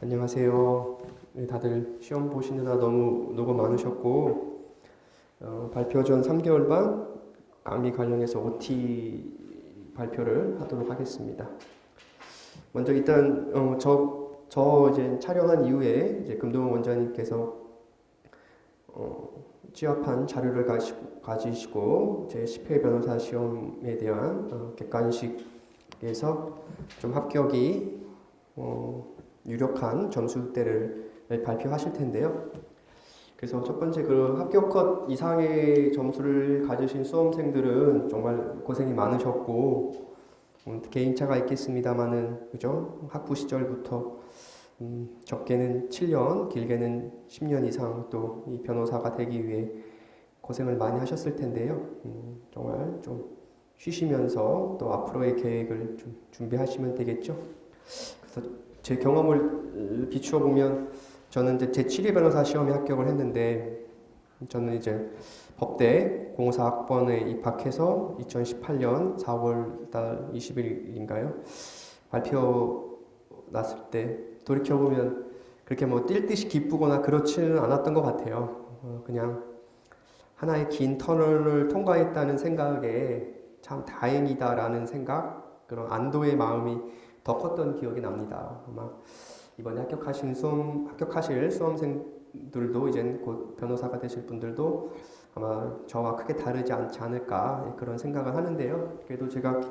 안녕하세요. 네, 다들 시험 보시느라 너무 노고 많으셨고, 발표 전 3개월 반 강의 관련해서 OT 발표를 하도록 하겠습니다. 먼저 일단 저 이제 촬영한 이후에 이제 금동원 원장님께서 취합한 자료를 가지시고 제 10회 변호사 시험에 대한 객관식에서 좀 합격이 유력한 점수대를 발표하실 텐데요. 그래서 첫 번째 그 합격 컷 이상의 점수를 가지신 수험생들은 정말 고생이 많으셨고, 개인차가 있겠습니다만은 그죠? 학부 시절부터 적게는 7년, 길게는 10년 이상 또 이 변호사가 되기 위해 고생을 많이 하셨을 텐데요. 정말 좀 쉬시면서 또 앞으로의 계획을 좀 준비하시면 되겠죠. 그래서 제 경험을 비추어 보면 저는 이제 제 7회 변호사 시험에 합격을 했는데, 저는 이제 법대 공사학번에 입학해서 2018년 4월 달 20일인가요? 발표 났을 때 돌이켜보면 그렇게 뭐 뛸 듯이 기쁘거나 그렇지는 않았던 것 같아요. 그냥 하나의 긴 터널을 통과했다는 생각에 참 다행이다라는 생각, 그런 안도의 마음이 더 컸던 기억이 납니다. 아마 이번에 합격하실 수험생들도 이제 곧 변호사가 되실 분들도 아마 저와 크게 다르지 않지 않을까 그런 생각을 하는데요. 그래도 제가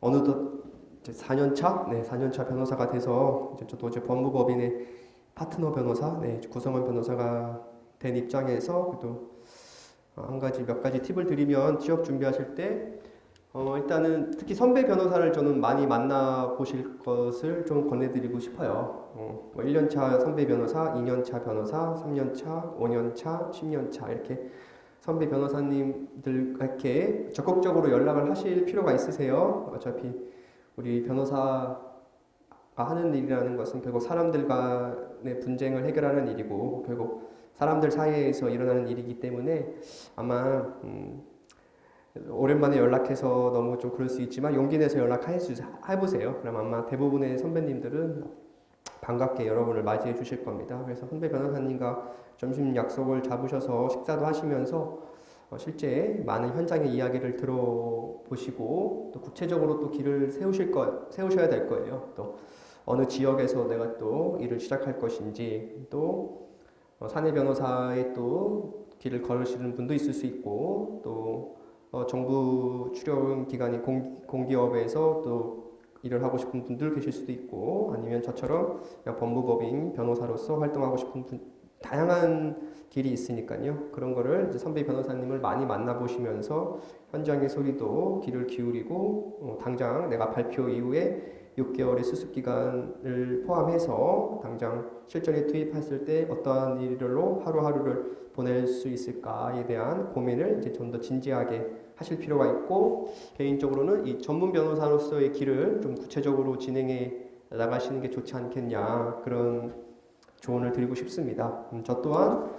어느덧 이제 4년차, 4년차 변호사가 돼서 이제 저도 이제 법무법인의 파트너 변호사, 구성원 변호사가 된 입장에서 또 몇 가지 팁을 드리면 취업 준비하실 때 일단은 특히 선배 변호사를 저는 많이 만나보실 것을 좀 권해드리고 싶어요. 1년차 선배 변호사, 2년차 변호사, 3년차, 5년차, 10년차 이렇게 선배 변호사님들께 적극적으로 연락을 하실 필요가 있으세요. 어차피 우리 변호사가 하는 일이라는 것은 결국 사람들 간의 분쟁을 해결하는 일이고 결국 사람들 사이에서 일어나는 일이기 때문에 아마 오랜만에 연락해서 너무 좀 그럴 수 있지만 용기 내서 해보세요. 그럼 아마 대부분의 선배님들은 반갑게 여러분을 맞이해 주실 겁니다. 그래서 선배 변호사님과 점심 약속을 잡으셔서 식사도 하시면서 실제 많은 현장의 이야기를 들어보시고 또 구체적으로 또 길을 세우셔야 될 거예요. 또 어느 지역에서 내가 또 일을 시작할 것인지 또 사내 변호사의 또 길을 걸으시는 분도 있을 수 있고 또 정부 출연 기관인 공기업에서 또 일을 하고 싶은 분들 계실 수도 있고 아니면 저처럼 그냥 법무법인 변호사로서 활동하고 싶은 다양한 길이 있으니까요. 그런 거를 이제 선배 변호사님을 많이 만나보시면서 현장의 소리도 귀를 기울이고 당장 내가 발표 이후에 6개월의 수습 기간을 포함해서 당장 실전에 투입했을 때 어떠한 일로 하루하루를 보낼 수 있을까에 대한 고민을 이제 좀 더 진지하게 하실 필요가 있고 개인적으로는 이 전문 변호사로서의 길을 좀 구체적으로 진행해 나가시는 게 좋지 않겠냐 그런 조언을 드리고 싶습니다. 저 또한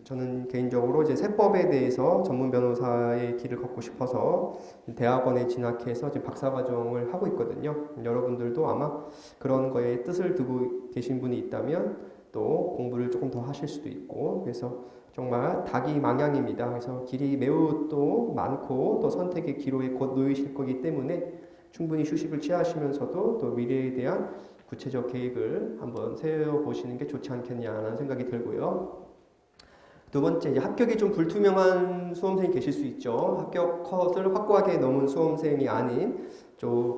저는 개인적으로 이제 세법에 대해서 전문 변호사의 길을 걷고 싶어서 대학원에 진학해서 지금 박사과정을 하고 있거든요. 여러분들도 아마 그런 거에 뜻을 두고 계신 분이 있다면 또 공부를 조금 더 하실 수도 있고 그래서 정말 다기망양입니다. 그래서 길이 매우 또 많고 또 선택의 기로에 곧 놓이실 거기 때문에 충분히 휴식을 취하시면서도 또 미래에 대한 구체적 계획을 한번 세워보시는 게 좋지 않겠냐는 생각이 들고요. 두 번째, 이제 합격이 좀 불투명한 수험생이 계실 수 있죠. 합격 컷을 확고하게 넘은 수험생이 아닌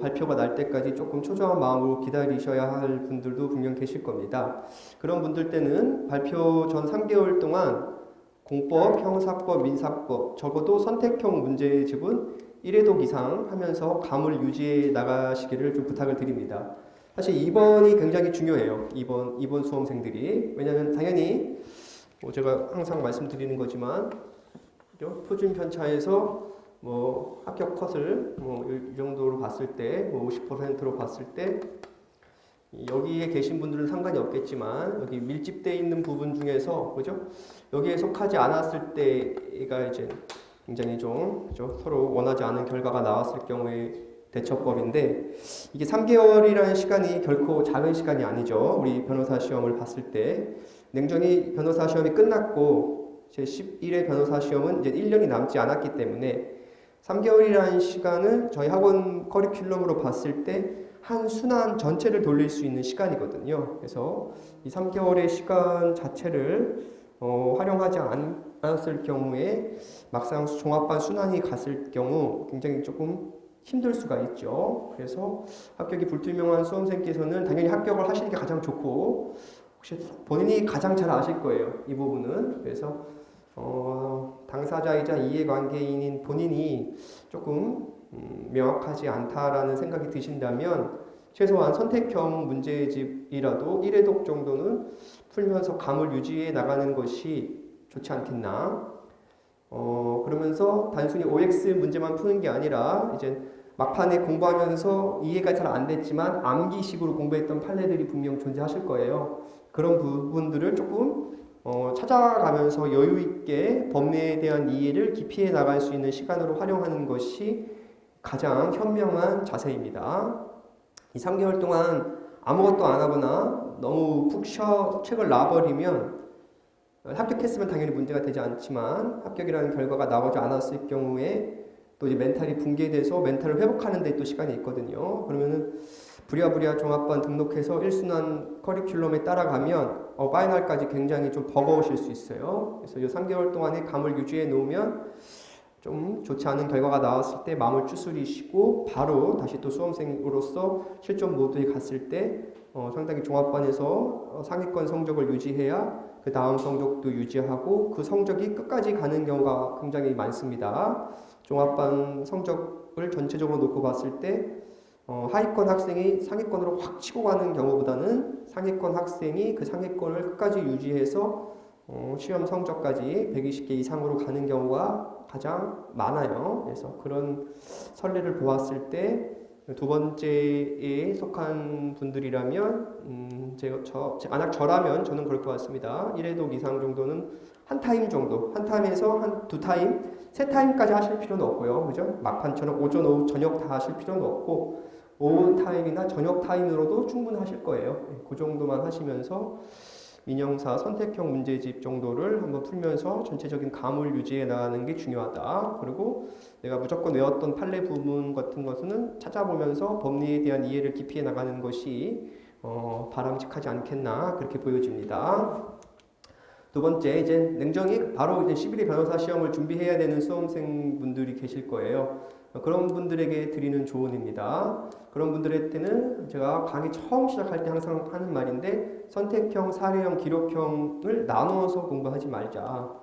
발표가 날 때까지 조금 초조한 마음으로 기다리셔야 할 분들도 분명 계실 겁니다. 그런 분들 때는 발표 전 3개월 동안 공법, 형사법, 민사법 적어도 선택형 문제집은 1회독 이상 하면서 감을 유지해 나가시기를 좀 부탁을 드립니다. 사실 2번이 굉장히 중요해요. 2번 수험생들이. 왜냐하면 당연히 제가 항상 말씀드리는 거지만 표준 편차에서 합격 컷을 이 정도로 봤을 때 50%로 봤을 때 여기에 계신 분들은 상관이 없겠지만 여기 밀집되어 있는 부분 중에서 그죠? 여기에 속하지 않았을 때가 이제 굉장히 좀 그죠? 서로 원하지 않은 결과가 나왔을 경우에 대처법인데 이게 3개월이라는 시간이 결코 작은 시간이 아니죠. 우리 변호사 시험을 봤을 때 냉정히 변호사 시험이 끝났고 제 11회 변호사 시험은 이제 1년이 남지 않았기 때문에 3개월이라는 시간은 저희 학원 커리큘럼으로 봤을 때 한 순환 전체를 돌릴 수 있는 시간이거든요. 그래서 이 3개월의 시간 자체를 활용하지 않았을 경우에 막상 종합반 순환이 갔을 경우 굉장히 조금 힘들 수가 있죠. 그래서 합격이 불투명한 수험생께서는 당연히 합격을 하시는 게 가장 좋고 혹시 본인이 가장 잘 아실 거예요. 이 부분은. 그래서 당사자이자 이해관계인인 본인이 조금 명확하지 않다라는 생각이 드신다면 최소한 선택형 문제집이라도 1회독 정도는 풀면서 감을 유지해 나가는 것이 좋지 않겠나. 그러면서 단순히 OX 문제만 푸는 게 아니라 이제 막판에 공부하면서 이해가 잘 안 됐지만 암기식으로 공부했던 판례들이 분명 존재하실 거예요. 그런 부분들을 조금 찾아가면서 여유 있게 법리에 대한 이해를 깊이해 나갈 수 있는 시간으로 활용하는 것이 가장 현명한 자세입니다. 이 3개월 동안 아무것도 안 하거나 너무 푹 책을 놔버리면 합격했으면 당연히 문제가 되지 않지만 합격이라는 결과가 나오지 않았을 경우에 또 이제 멘탈이 붕괴돼서 멘탈을 회복하는 데 또 시간이 있거든요. 그러면은 부랴부랴 종합반 등록해서 1순환 커리큘럼에 따라가면 파이널까지 굉장히 좀 버거우실 수 있어요. 그래서 이 3개월 동안의 감을 유지해 놓으면 좀 좋지 않은 결과가 나왔을 때 마음을 추스리시고 바로 다시 또 수험생으로서 실전 모드에 갔을 때 상당히 종합반에서 상위권 성적을 유지해야 그 다음 성적도 유지하고 그 성적이 끝까지 가는 경우가 굉장히 많습니다. 종합반 성적을 전체적으로 놓고 봤을 때 하위권 학생이 상위권으로 확 치고 가는 경우보다는 상위권 학생이 그 상위권을 끝까지 유지해서 시험 성적까지 120개 이상으로 가는 경우가 가장 많아요. 그래서 그런 선례를 보았을 때 두 번째에 속한 분들이라면 만약 저라면 저는 그럴 것 같습니다. 1회독 이상 정도는 한 타임 정도, 한 타임에서 한 두 타임, 세 타임까지 하실 필요는 없고요. 그죠? 막판처럼 오전, 오후, 저녁 다 하실 필요는 없고 오후 타임이나 저녁 타임으로도 충분하실 거예요. 그 정도만 하시면서 민영사 선택형 문제집 정도를 한번 풀면서 전체적인 감을 유지해 나가는 게 중요하다. 그리고 내가 무조건 외웠던 판례 부분 같은 것은 찾아보면서 법리에 대한 이해를 깊이 해 나가는 것이 바람직하지 않겠나 그렇게 보여집니다. 두 번째, 이제 냉정히 바로 이제 11회 변호사 시험을 준비해야 되는 수험생분들이 계실 거예요. 그런 분들에게 드리는 조언입니다. 그런 분들한테는 제가 강의 처음 시작할 때 항상 하는 말인데 선택형, 사례형, 기록형을 나누어서 공부하지 말자.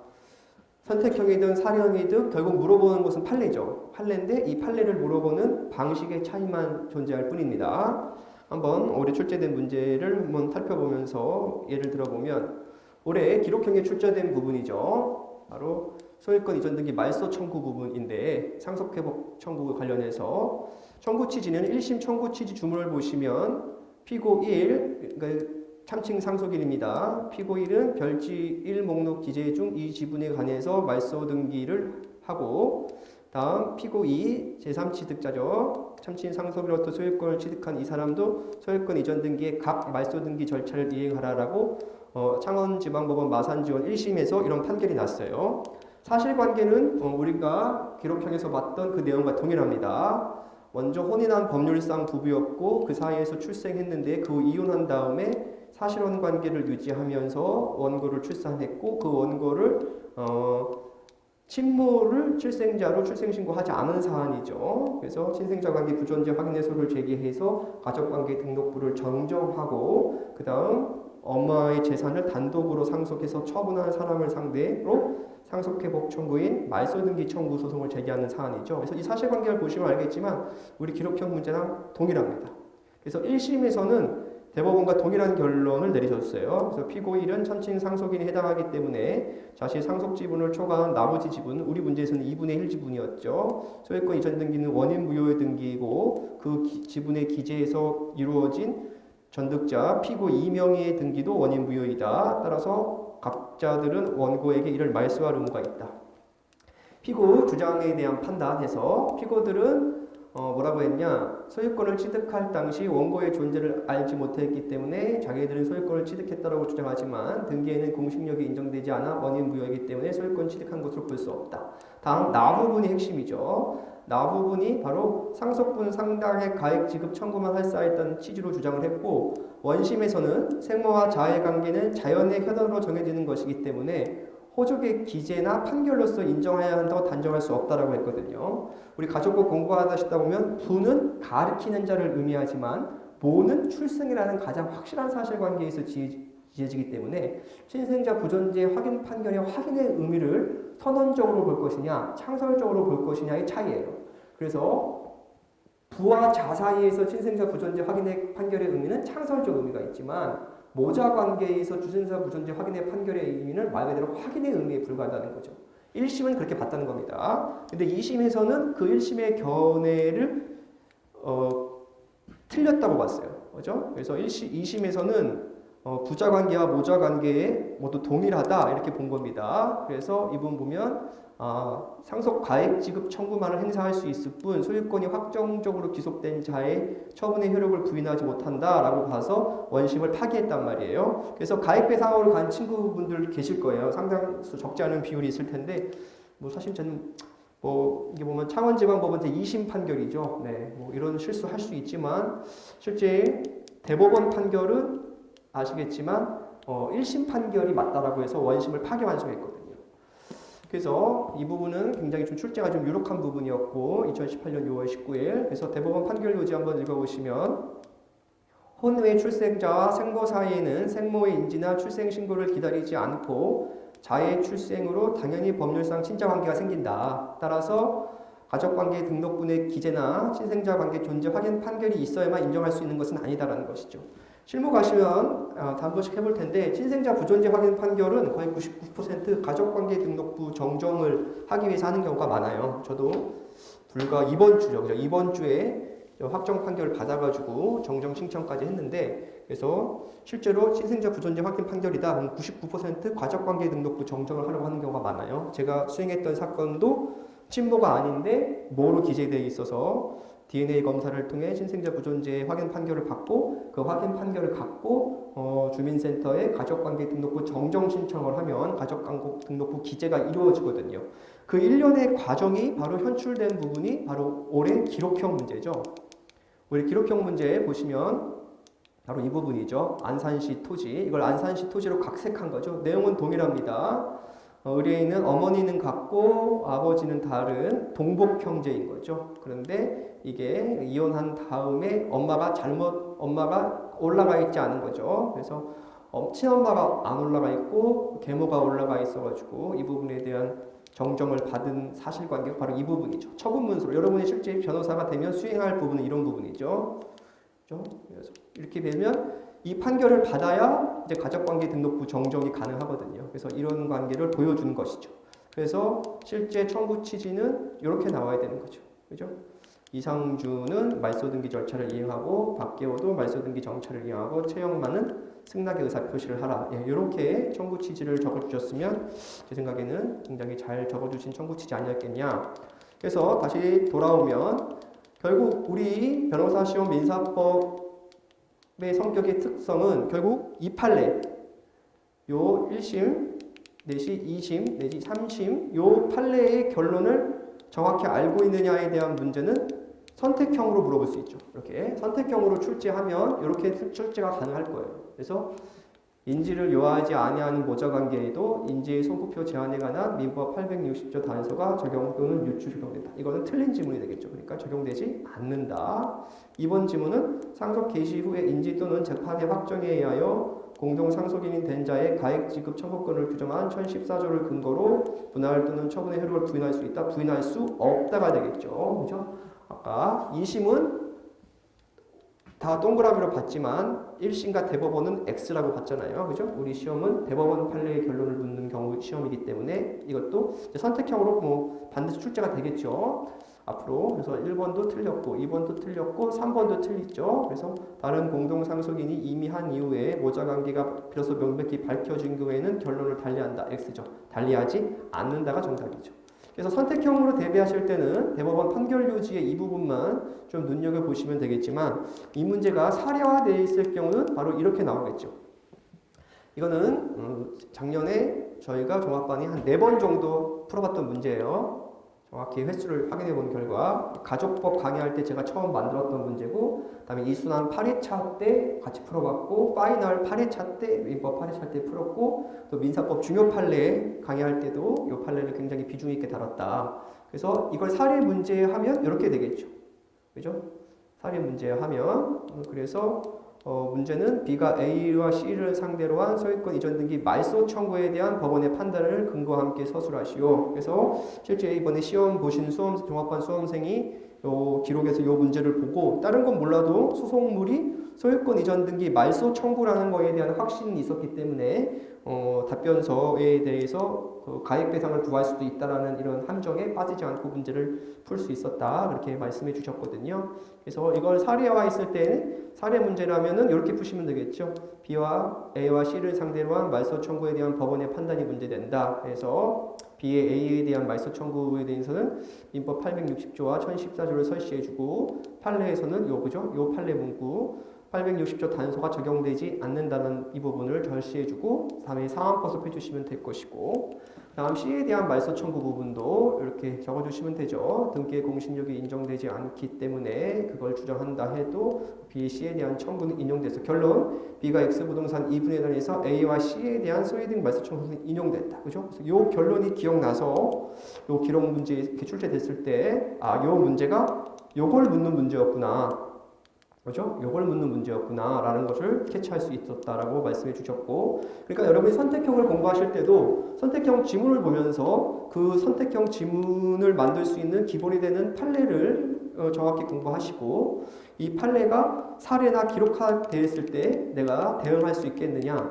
선택형이든 사례형이든 결국 물어보는 것은 판례죠. 판례인데 이 판례를 물어보는 방식의 차이만 존재할 뿐입니다. 한번 올해 출제된 문제를 한번 살펴보면서 예를 들어보면 올해 기록형에 출제된 부분이죠. 바로 소유권 이전 등기 말소 청구 부분인데 상속회복 청구 관련해서 청구 취지는 1심 청구 취지 주문을 보시면 피고 1, 그러니까 참칭 상속인입니다. 피고 1은 별지 1 목록 기재 중 이 지분에 관해서 말소 등기를 하고 다음 피고 2, 제3취득자죠. 참칭 상속인으로부터 소유권을 취득한 이 사람도 소유권 이전 등기의 각 말소 등기 절차를 이행하라라고 창원지방법원 마산지원 1심에서 이런 판결이 났어요. 사실관계는 우리가 기록형에서 봤던 그 내용과 동일합니다. 먼저 혼인한 법률상 부부였고 그 사이에서 출생했는데 그 후 이혼한 다음에 사실혼 관계를 유지하면서 원고를 출산했고 그 원고를 친모를 출생자로 출생신고하지 않은 사안이죠. 그래서 친생자 관계 부존재 확인해소를 제기해서 가족관계 등록부를 정정하고 그 다음 엄마의 재산을 단독으로 상속해서 처분한 사람을 상대로 상속회복 청구인 말소등기 청구 소송을 제기하는 사안이죠. 그래서 이 사실관계를 보시면 알겠지만 우리 기록형 문제랑 동일합니다. 그래서 1심에서는 대법원과 동일한 결론을 내리셨어요. 그래서 피고 1은 참칭 상속인에 해당하기 때문에 자신의 상속 지분을 초과한 나머지 지분, 우리 문제에서는 2분의 1 지분이었죠. 소유권 이전 등기는 원인 무효의 등기이고 그 지분의 기재에서 이루어진 전득자 피고 2명의 등기도 원인 무효이다. 따라서 각자들은 원고에게 이를 말소할 의무가 있다. 피고 주장에 대한 판단에서 피고들은 뭐라고 했냐? 소유권을 취득할 당시 원고의 존재를 알지 못했기 때문에 자기들은 소유권을 취득했다고 주장하지만 등기에는 공식력이 인정되지 않아 원인 무효이기 때문에 소유권 취득한 것으로 볼 수 없다. 다음 나 부분이 핵심이죠. 나 부분이 바로 상속분 상당의 가액 지급 청구만 할 사있다는 취지로 주장을 했고 원심에서는 생모와 자의 관계는 자연의 현원으로 정해지는 것이기 때문에 호족의 기재나 판결로서 인정해야 한다고 단정할 수 없다라고 했거든요. 우리 가족법 공부하시다 보면 부는 가르치는 자를 의미하지만 모는 출생이라는 가장 확실한 사실관계에서 지어지기 때문에 신생자 부존재 확인 판결의 확인의 의미를 선언적으로 볼 것이냐 창설적으로 볼 것이냐의 차이예요. 그래서 부와 자 사이에서 친생자 부존재 확인의 판결의 의미는 창설적 의미가 있지만 모자 관계에서 주신사 부존재 확인의 판결의 의미는 말 그대로 확인의 의미에 불과하다는 거죠. 1심은 그렇게 봤다는 겁니다. 근데 2심에서는 그 1심의 견해를 틀렸다고 봤어요. 그죠? 그래서 2심에서는 부자 관계와 모자 관계에 모두 동일하다 이렇게 본 겁니다. 그래서 이 부분 보면 상속 가액 지급 청구만을 행사할 수 있을 뿐 소유권이 확정적으로 귀속된 자의 처분의 효력을 부인하지 못한다라고 봐서 원심을 파기했단 말이에요. 그래서 가액 배상으로 간 친구분들 계실 거예요. 상당수 적지 않은 비율이 있을 텐데 뭐 사실 저는 이게 보면 창원지방법원 제2심 판결이죠. 네, 뭐 이런 실수할 수 있지만 실제 대법원 판결은 아시겠지만 1심 판결이 맞다라고 해서 원심을 파기 완수했거든요. 그래서 이 부분은 굉장히 좀 출제가 좀 유력한 부분이었고 2018년 6월 19일 그래서 대법원 판결 요지 한번 읽어보시면 혼외 출생자와 생모 사이에는 생모의 인지나 출생 신고를 기다리지 않고 자의 출생으로 당연히 법률상 친자관계가 생긴다. 따라서 가족관계 등록분의 기재나 친생자 관계 존재 확인 판결이 있어야만 인정할 수 있는 것은 아니다라는 것이죠. 실무 가시면 한 번씩 해볼 텐데 친생자 부존재 확인 판결은 거의 99% 가족관계 등록부 정정을 하기 위해서 하는 경우가 많아요. 저도 불과 이번 주죠. 그죠? 이번 주에 확정 판결을 받아가지고 정정 신청까지 했는데 그래서 실제로 친생자 부존재 확인 판결이다. 그럼 99% 가족관계 등록부 정정을 하려고 하는 경우가 많아요. 제가 수행했던 사건도 친모가 아닌데 모로 기재되어 있어서 DNA 검사를 통해 신생자 부존재 확인 판결을 받고 그 확인 판결을 갖고 주민센터에 가족관계 등록부 정정 신청을 하면 가족관계 등록부 기재가 이루어지거든요. 그 1년의 과정이 바로 현출된 부분이 바로 올해 기록형 문제죠. 우리 기록형 문제 보시면 바로 이 부분이죠. 안산시 토지. 이걸 안산시 토지로 각색한 거죠. 내용은 동일합니다. 의뢰인은 어머니는 같고 아버지는 다른 동복 형제인 거죠. 그런데 이게 이혼한 다음에 엄마가 올라가 있지 않은 거죠. 그래서 친엄마가 안 올라가 있고 계모가 올라가 있어가지고 이 부분에 대한 정정을 받은 사실관계가 바로 이 부분이죠. 처분문서로 여러분이 실제 변호사가 되면 수행할 부분은 이런 부분이죠. 그렇죠? 그래서 이렇게 되면 이 판결을 받아야 이제 가족관계 등록부 정정이 가능하거든요. 그래서 이런 관계를 보여주는 것이죠. 그래서 실제 청구 취지는 이렇게 나와야 되는 거죠. 그죠? 이상주는 말소등기 절차를 이행하고 박계호도 말소등기 정차를 이행하고 최영만은 승낙의 의사 표시를 하라. 예, 이렇게 청구 취지를 적어주셨으면 제 생각에는 굉장히 잘 적어주신 청구 취지 아니었겠냐. 그래서 다시 돌아오면 결국 우리 변호사 시험 민사법의 성격의 특성은 결국 이 판례 요 1심 내지 2심 내지 3심 요 판례의 결론을 정확히 알고 있느냐에 대한 문제는 선택형으로 물어볼 수 있죠. 이렇게 선택형으로 출제하면 이렇게 출제가 가능할 거예요. 그래서 인지를 요하지 아니하는 모자관계에도 인지의 선고표 제한에 관한 민법 860조 단서가 적용 또는 유추 적용된다. 이거는 틀린 지문이 되겠죠. 그러니까 적용되지 않는다. 이번 지문은 상속 개시 후에 인지 또는 재판의 확정에 의하여 공동 상속인이 된 자의 가액 지급 청구권을 규정한 1014조를 근거로 분할 또는 처분의 효력을 부인할 수 있다. 부인할 수 없다가 되겠죠. 그죠? 아까 2심은 다 동그라미로 봤지만 1심과 대법원은 X라고 봤잖아요. 그죠? 우리 시험은 대법원 판례의 결론을 묻는 경우 시험이기 때문에 이것도 선택형으로 뭐 반드시 출제가 되겠죠. 앞으로 그래서 1번도 틀렸고 2번도 틀렸고 3번도 틀리죠. 그래서 다른 공동상속인이 이미 한 이후에 모자관계가 비로소 명백히 밝혀진 경우에는 결론을 달리한다. X죠. 달리하지 않는다가 정답이죠. 그래서 선택형으로 대비하실 때는 대법원 판결요지의 이 부분만 좀 눈여겨보시면 되겠지만 이 문제가 사례화되어 있을 경우는 바로 이렇게 나오겠죠. 이거는 작년에 저희가 종합반이 한 4번 정도 풀어봤던 문제예요. 정확히 횟수를 확인해 본 결과 가족법 강의할 때 제가 처음 만들었던 문제고 그다음에 이순환 8회차 때 같이 풀어봤고 파이널 8회차 때 민법 8회차 때 풀었고 또 민사법 중요 판례 강의할 때도 이 판례를 굉장히 비중 있게 다뤘다. 그래서 이걸 사례 문제하면 이렇게 되겠죠. 그죠? 사례 문제하면 그래서 문제는 B가 A와 C를 상대로 한 소유권 이전 등기 말소 청구에 대한 법원의 판단을 근거와 함께 서술하시오. 그래서 실제 이번에 시험 보신 종합반 수험생이 요 기록에서 요 문제를 보고 다른 건 몰라도 소송물이 소유권 이전 등기 말소 청구라는 거에 대한 확신이 있었기 때문에 답변서에 대해서 가액 배상을 구할 수도 있다라는 이런 함정에 빠지지 않고 문제를 풀 수 있었다 그렇게 말씀해 주셨거든요. 그래서 이걸 사례화했을 때 사례 문제라면은 이렇게 푸시면 되겠죠. B와 A와 C를 상대로 한 말소 청구에 대한 법원의 판단이 문제된다. 그래서 B의 A에 대한 말소 청구에 대해서는 민법 860조와 1014조를 설시해주고 판례에서는 요 판례 문구 860조 단서가 적용되지 않는다는 이 부분을 절시해주고 다음에 상황법을 해주시면 될 것이고 다음 C에 대한 말소 청구 부분도 이렇게 적어주시면 되죠. 등기의 공신력이 인정되지 않기 때문에 그걸 주장한다 해도 B, C에 대한 청구는 인용돼서 결론 B가 X부동산 2분의 1에서 A와 C에 대한 소유등 말소 청구는 인용됐다. 그죠? 그래서 요 결론이 기억나서 요 기록 문제 이렇게 출제됐을 때 요 문제가 요걸 묻는 문제였구나. 그죠? 요걸 묻는 문제였구나 라는 것을 캐치할 수 있었다라고 말씀해 주셨고 그러니까 여러분이 선택형을 공부하실 때도 선택형 지문을 보면서 그 선택형 지문을 만들 수 있는 기본이 되는 판례를 정확히 공부하시고 이 판례가 사례나 기록화되어 있을 때 내가 대응할 수 있겠느냐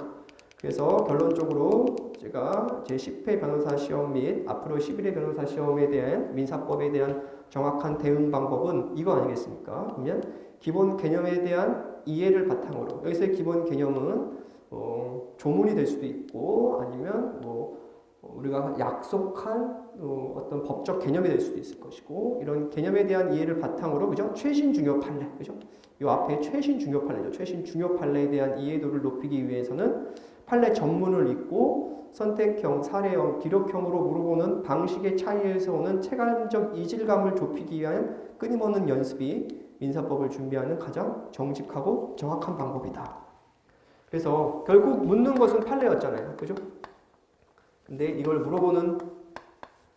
그래서 결론적으로 제가 제 10회 변호사 시험 및 앞으로 11회 변호사 시험에 대한 민사법에 대한 정확한 대응 방법은 이거 아니겠습니까? 그러면 기본 개념에 대한 이해를 바탕으로 여기서의 기본 개념은 조문이 될 수도 있고 아니면 우리가 약속한 어떤 법적 개념이 될 수도 있을 것이고 이런 개념에 대한 이해를 바탕으로 그죠? 최신 중요 판례 그죠? 요 앞에 최신 중요 판례죠. 최신 중요 판례에 대한 이해도를 높이기 위해서는 판례 전문을 읽고 선택형, 사례형, 기록형으로 물어보는 방식의 차이에서 오는 체감적 이질감을 좁히기 위한 끊임없는 연습이 민사법을 준비하는 가장 정직하고 정확한 방법이다. 그래서 결국 묻는 것은 판례였잖아요. 그죠? 근데 이걸 물어보는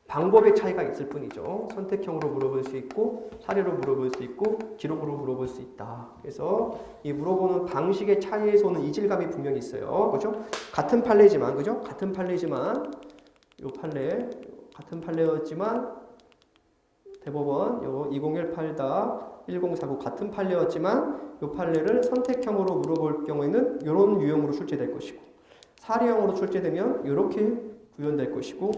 방법의 차이가 있을 뿐이죠. 선택형으로 물어볼 수 있고 사례로 물어볼 수 있고 기록으로 물어볼 수 있다. 그래서 이 물어보는 방식의 차이에서 오는 이질감이 분명히 있어요. 그죠? 같은 판례지만 그죠? 같은 판례지만 요 판례 같은 판례였지만 대법원 요 2018-1049 같은 판례였지만 요 판례를 선택형으로 물어볼 경우에는 이런 유형으로 출제될 것이고 사례형으로 출제되면 이렇게 구현될 것이고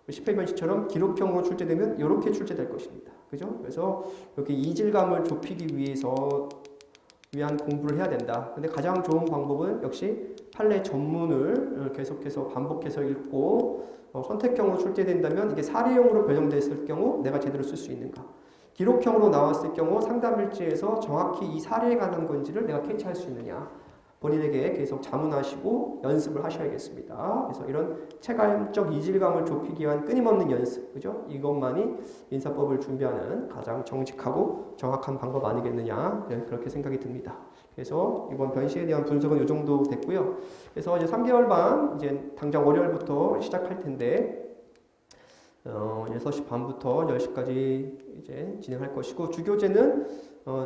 10회 변칙처럼 기록형으로 출제되면 이렇게 출제될 것입니다. 그죠? 그래서 이렇게 이질감을 좁히기 위한 공부를 해야 된다. 근데 가장 좋은 방법은 역시 판례 전문을 계속해서 반복해서 읽고 선택형으로 출제된다면 이게 사례형으로 변형됐을 경우 내가 제대로 쓸 수 있는가. 기록형으로 나왔을 경우 상담일지에서 정확히 이 사례에 관한 건지를 내가 캐치할 수 있느냐. 본인에게 계속 자문하시고 연습을 하셔야겠습니다. 그래서 이런 체감적 이질감을 좁히기 위한 끊임없는 연습, 그죠? 이것만이 민사법을 준비하는 가장 정직하고 정확한 방법 아니겠느냐, 네, 그렇게 생각이 듭니다. 그래서 이번 변시에 대한 분석은 이 정도 됐고요. 그래서 이제 3개월 반, 이제 당장 월요일부터 시작할 텐데, 6시 반부터 10시까지 이제 진행할 것이고, 주교재는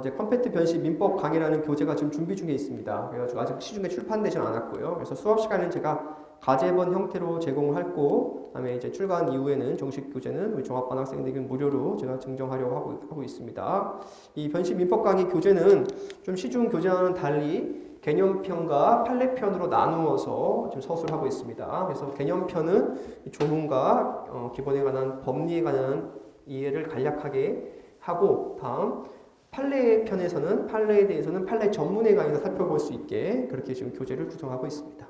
이제 컴팩트 변시 민법 강의라는 교재가 지금 준비 중에 있습니다. 그래가지고 아직 시중에 출판되지는 않았고요. 그래서 수업 시간은 제가 과제본 형태로 제공을 했고, 그다음에 이제 출간 이후에는 정식 교재는 우리 종합반 학생들에게 무료로 제가 증정하려고 하고 있습니다. 이 변시 민법 강의 교재는 좀 시중 교재와는 달리 개념편과 판례편으로 나누어서 지금 서술하고 있습니다. 그래서 개념편은 조문과 기본에 관한 법리에 관한 이해를 간략하게 하고 다음 판례 편에서는 판례에 대해서는 판례 전문에 관해서 살펴볼 수 있게 그렇게 지금 교재를 구성하고 있습니다.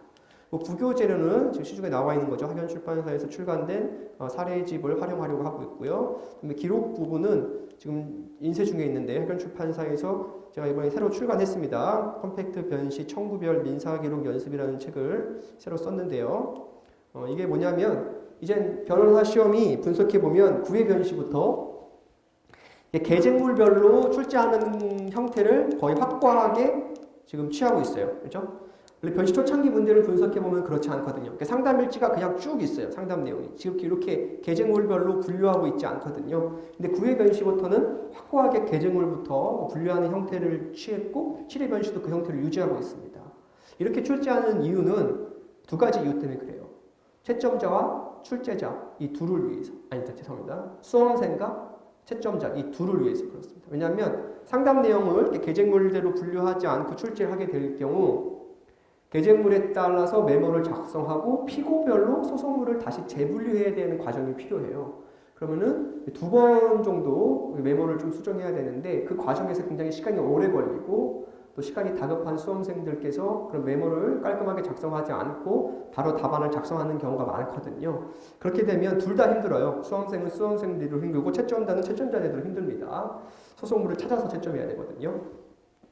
뭐 부교재료는 지금 시중에 나와 있는 거죠. 학연출판사에서 출간된 사례집을 활용하려고 하고 있고요. 그다음에 기록 부분은 지금 인쇄 중에 있는데 학연출판사에서 제가 이번에 새로 출간했습니다. 컴팩트 변시 청구별 민사기록 연습이라는 책을 새로 썼는데요. 이게 뭐냐면 이젠 변호사 시험이 분석해 보면 구회 변시부터 계쟁물별로 출제하는 형태를 거의 확고하게 지금 취하고 있어요. 그렇죠? 원래 변시 초창기 문제를 분석해 보면 그렇지 않거든요. 그러니까 상담 일지가 그냥 쭉 있어요. 상담 내용이 지금 이렇게 계쟁물별로 분류하고 있지 않거든요. 근데 구회 변시부터는 확고하게 계쟁물부터 분류하는 형태를 취했고 7회 변시도 그 형태를 유지하고 있습니다. 이렇게 출제하는 이유는 두 가지 이유 때문에 그래요. 채점자와 출제자 이 둘을 위해서 죄송합니다. 수험생과 채점자 이 둘을 위해서 그렇습니다. 왜냐하면 상담 내용을 계쟁물대로 분류하지 않고 출제하게 될 경우 계쟁물에 따라서 메모를 작성하고 피고별로 소송물을 다시 재분류해야 되는 과정이 필요해요. 그러면은 2번 정도 메모를 좀 수정해야 되는데 그 과정에서 굉장히 시간이 오래 걸리고 또 시간이 다급한 수험생들께서 그런 메모를 깔끔하게 작성하지 않고 바로 답안을 작성하는 경우가 많거든요. 그렇게 되면 둘 다 힘들어요. 수험생은 수험생들도 힘들고 채점자는 채점자들도 힘듭니다. 소송물을 찾아서 채점해야 되거든요.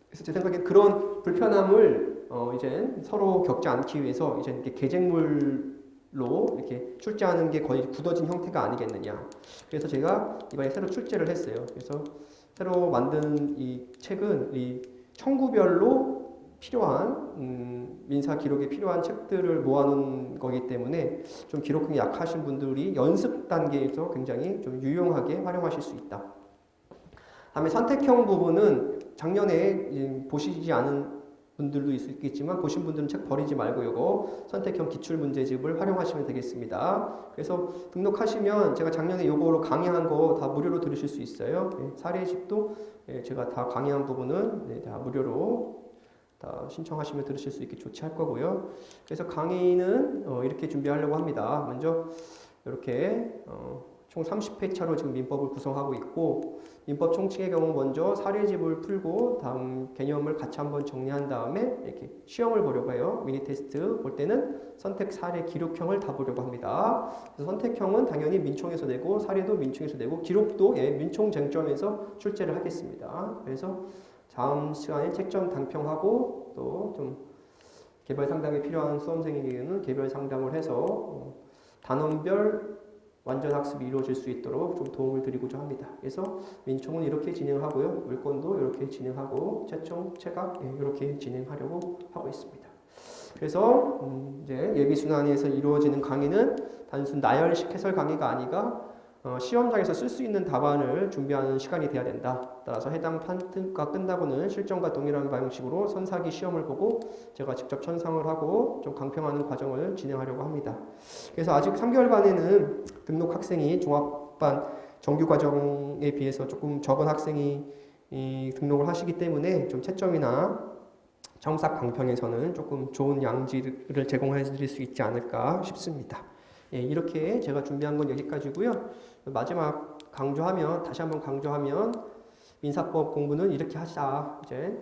그래서 제 생각엔 그런 불편함을 이제 서로 겪지 않기 위해서 이제 이렇게 계쟁물로 이렇게 출제하는 게 거의 굳어진 형태가 아니겠느냐. 그래서 제가 이번에 새로 출제를 했어요. 그래서 새로 만든 이 책은 이 청구별로 필요한 민사 기록에 필요한 책들을 모아놓은 거기 때문에 좀 기록력이 약하신 분들이 연습 단계에서 굉장히 좀 유용하게 활용하실 수 있다. 다음에 선택형 부분은 작년에 보시지 않은 분들도 있겠지만 보신 분들은 책 버리지 말고 이거 선택형 기출문제집을 활용하시면 되겠습니다. 그래서 등록하시면 제가 작년에 이거로 강의한 거 다 무료로 들으실 수 있어요. 사례집도 제가 다 강의한 부분은 다 무료로 다 신청하시면 들으실 수 있게 조치할 거고요. 그래서 강의는 이렇게 준비하려고 합니다. 먼저 이렇게 총 30회차로 지금 민법을 구성하고 있고 민법 총칙의 경우 먼저 사례집을 풀고 다음 개념을 같이 한번 정리한 다음에 이렇게 시험을 보려고 해요. 미니 테스트 볼 때는 선택 사례 기록형을 다 보려고 합니다. 그래서 선택형은 당연히 민총에서 내고 사례도 민총에서 내고 기록도 민총 쟁점에서 출제를 하겠습니다. 그래서 다음 시간에 책점 단평하고 또 좀 개별 상담이 필요한 수험생에게는 개별 상담을 해서 단원별 완전 학습이 이루어질 수 있도록 좀 도움을 드리고자 합니다. 그래서 민총은 이렇게 진행하고요. 물권도 이렇게 진행하고 채점, 체각 이렇게 진행하려고 하고 있습니다. 그래서 이제 예비순환에서 이루어지는 강의는 단순 나열식 해설 강의가 아니라 시험장에서 쓸 수 있는 답안을 준비하는 시간이 돼야 된다. 따라서 해당 판트가 끝나고는 실전과 동일한 방식으로 선사기 시험을 보고 제가 직접 천상을 하고 좀 강평하는 과정을 진행하려고 합니다. 그래서 아직 3개월 반에는 등록 학생이 종합반 정규 과정에 비해서 조금 적은 학생이 등록을 하시기 때문에 좀 채점이나 정삭 강평에서는 조금 좋은 양질을 제공해 드릴 수 있지 않을까 싶습니다. 이렇게 제가 준비한 건 여기까지고요. 마지막 다시 한번 강조하면 민사법 공부는 이렇게 하자. 이제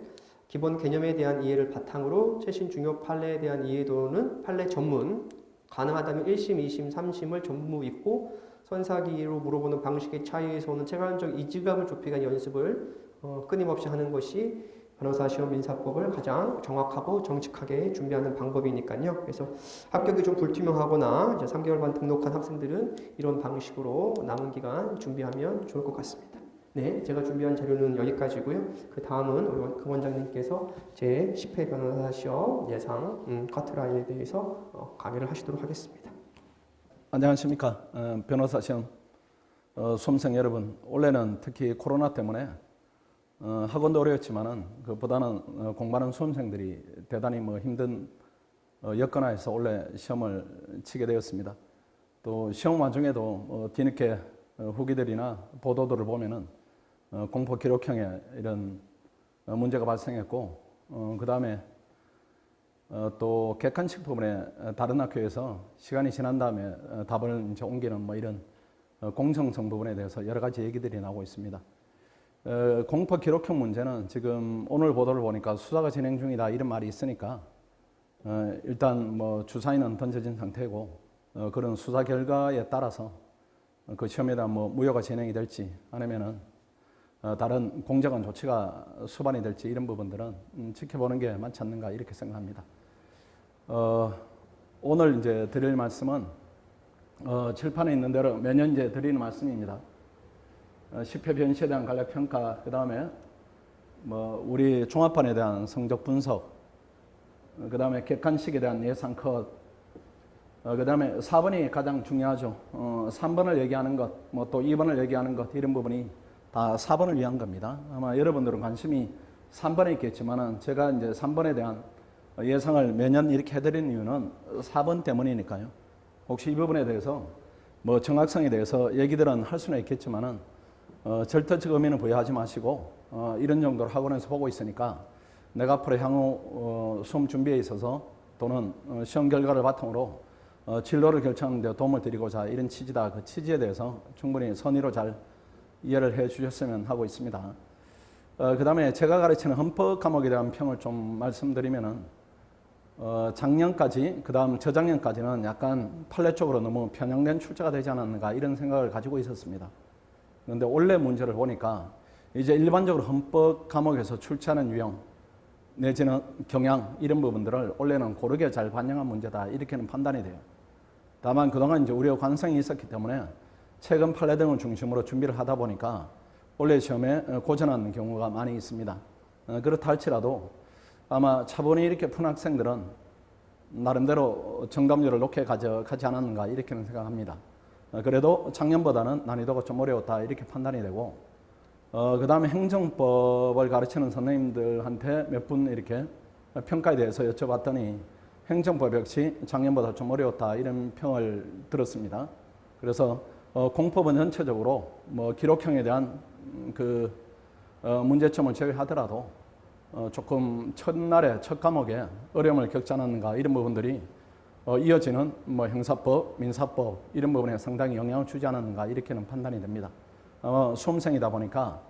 기본 개념에 대한 이해를 바탕으로 최신 중요 판례에 대한 이해도는 판례 전문, 가능하다면 1심, 2심, 3심을 전부 읽고 선사기로 물어보는 방식의 차이에서 오는 체감적 이질감을 좁히기 위한 연습을 끊임없이 하는 것이 변호사 시험 민사법을 가장 정확하고 정직하게 준비하는 방법이니까요. 그래서 합격이 좀 불투명하거나 이제 3개월 반 등록한 학생들은 이런 방식으로 남은 기간 준비하면 좋을 것 같습니다. 네, 제가 준비한 자료는 여기까지고요. 그 다음은 우리 금 원장님께서 제 10회 변호사 시험 예상 커트라인에 대해서 강의를 하시도록 하겠습니다. 안녕하십니까. 변호사 시험 수험생 여러분, 올해는 특히 코로나 때문에 학원도 어려웠지만은 그보다는 공부하는 수험생들이 대단히 힘든 여건하에서 올해 시험을 치게 되었습니다. 또 시험 와중에도 뒤늦게 후기들이나 보도들을 보면은 공포 기록형의 이런 문제가 발생했고, 그 다음에 또 객관식 부분에 다른 학교에서 시간이 지난 다음에 답을 이제 옮기는 이런 공정성 부분에 대해서 여러 가지 얘기들이 나오고 있습니다. 공포 기록형 문제는 지금 오늘 보도를 보니까 수사가 진행 중이다 이런 말이 있으니까 일단 뭐 주사위는 던져진 상태고 그런 수사 결과에 따라서 그 시험에 대한 뭐 무효가 진행이 될지 아니면은 다른 공정한 조치가 수반이 될지 이런 부분들은 지켜보는 게 많지 않는가 이렇게 생각합니다. 오늘 이제 드릴 말씀은 칠판에 있는 대로 매년 이제 드리는 말씀입니다. 10회 변시에 대한 간략 평가, 그 다음에 뭐 우리 종합반에 대한 성적 분석, 그 다음에 객관식에 대한 예상 컷, 그 다음에 4번이 가장 중요하죠. 3번을 얘기하는 것, 뭐 또 2번을 얘기하는 것, 이런 부분이 다 4번을 위한 겁니다. 아마 여러분들은 관심이 3번에 있겠지만은 제가 이제 3번에 대한 예상을 매년 이렇게 해드리는 이유는 4번 때문이니까요. 혹시 이 부분에 대해서 뭐 정확성에 대해서 얘기들은 할 수는 있겠지만은 절대적 의미는 부여하지 마시고 이런 정도로 학원에서 보고 있으니까 내가 앞으로 향후 수험 준비에 있어서 또는 시험 결과를 바탕으로 진로를 결정하는 데 도움을 드리고자 이런 취지다. 그 취지에 대해서 충분히 선의로 잘 이해를 해 주셨으면 하고 있습니다. 그 다음에 제가 가르치는 헌법 과목에 대한 평을 좀 말씀드리면은 작년까지, 그 다음 저작년까지는 약간 판례 쪽으로 너무 편향된 출제가 되지 않았는가 이런 생각을 가지고 있었습니다. 그런데 올해 문제를 보니까 이제 일반적으로 헌법 과목에서 출제하는 유형 내지는 경향 이런 부분들을 올해는 고르게 잘 반영한 문제다 이렇게는 판단이 돼요. 다만 그동안 이제 우려 관성이 있었기 때문에 최근 판례 등을 중심으로 준비를 하다 보니까 올해 시험에 고전하는 경우가 많이 있습니다. 그렇다 할지라도 아마 차분히 이렇게 푼 학생들은 나름대로 정답률을 높게 가져가지 않았는가 이렇게는 생각합니다. 그래도 작년보다는 난이도가 좀 어려웠다 이렇게 판단이 되고 그 다음에 행정법을 가르치는 선생님들한테 몇 분 이렇게 평가에 대해서 여쭤봤더니 행정법 역시 작년보다 좀 어려웠다 이런 평을 들었습니다. 그래서 공법은 전체적으로 뭐 기록형에 대한 그 문제점을 제외하더라도 조금 첫날에 첫 과목에 어려움을 겪지 않았는가 이런 부분들이 이어지는 뭐 형사법, 민사법 이런 부분에 상당히 영향을 주지 않았는가 이렇게는 판단이 됩니다. 수험생이다 보니까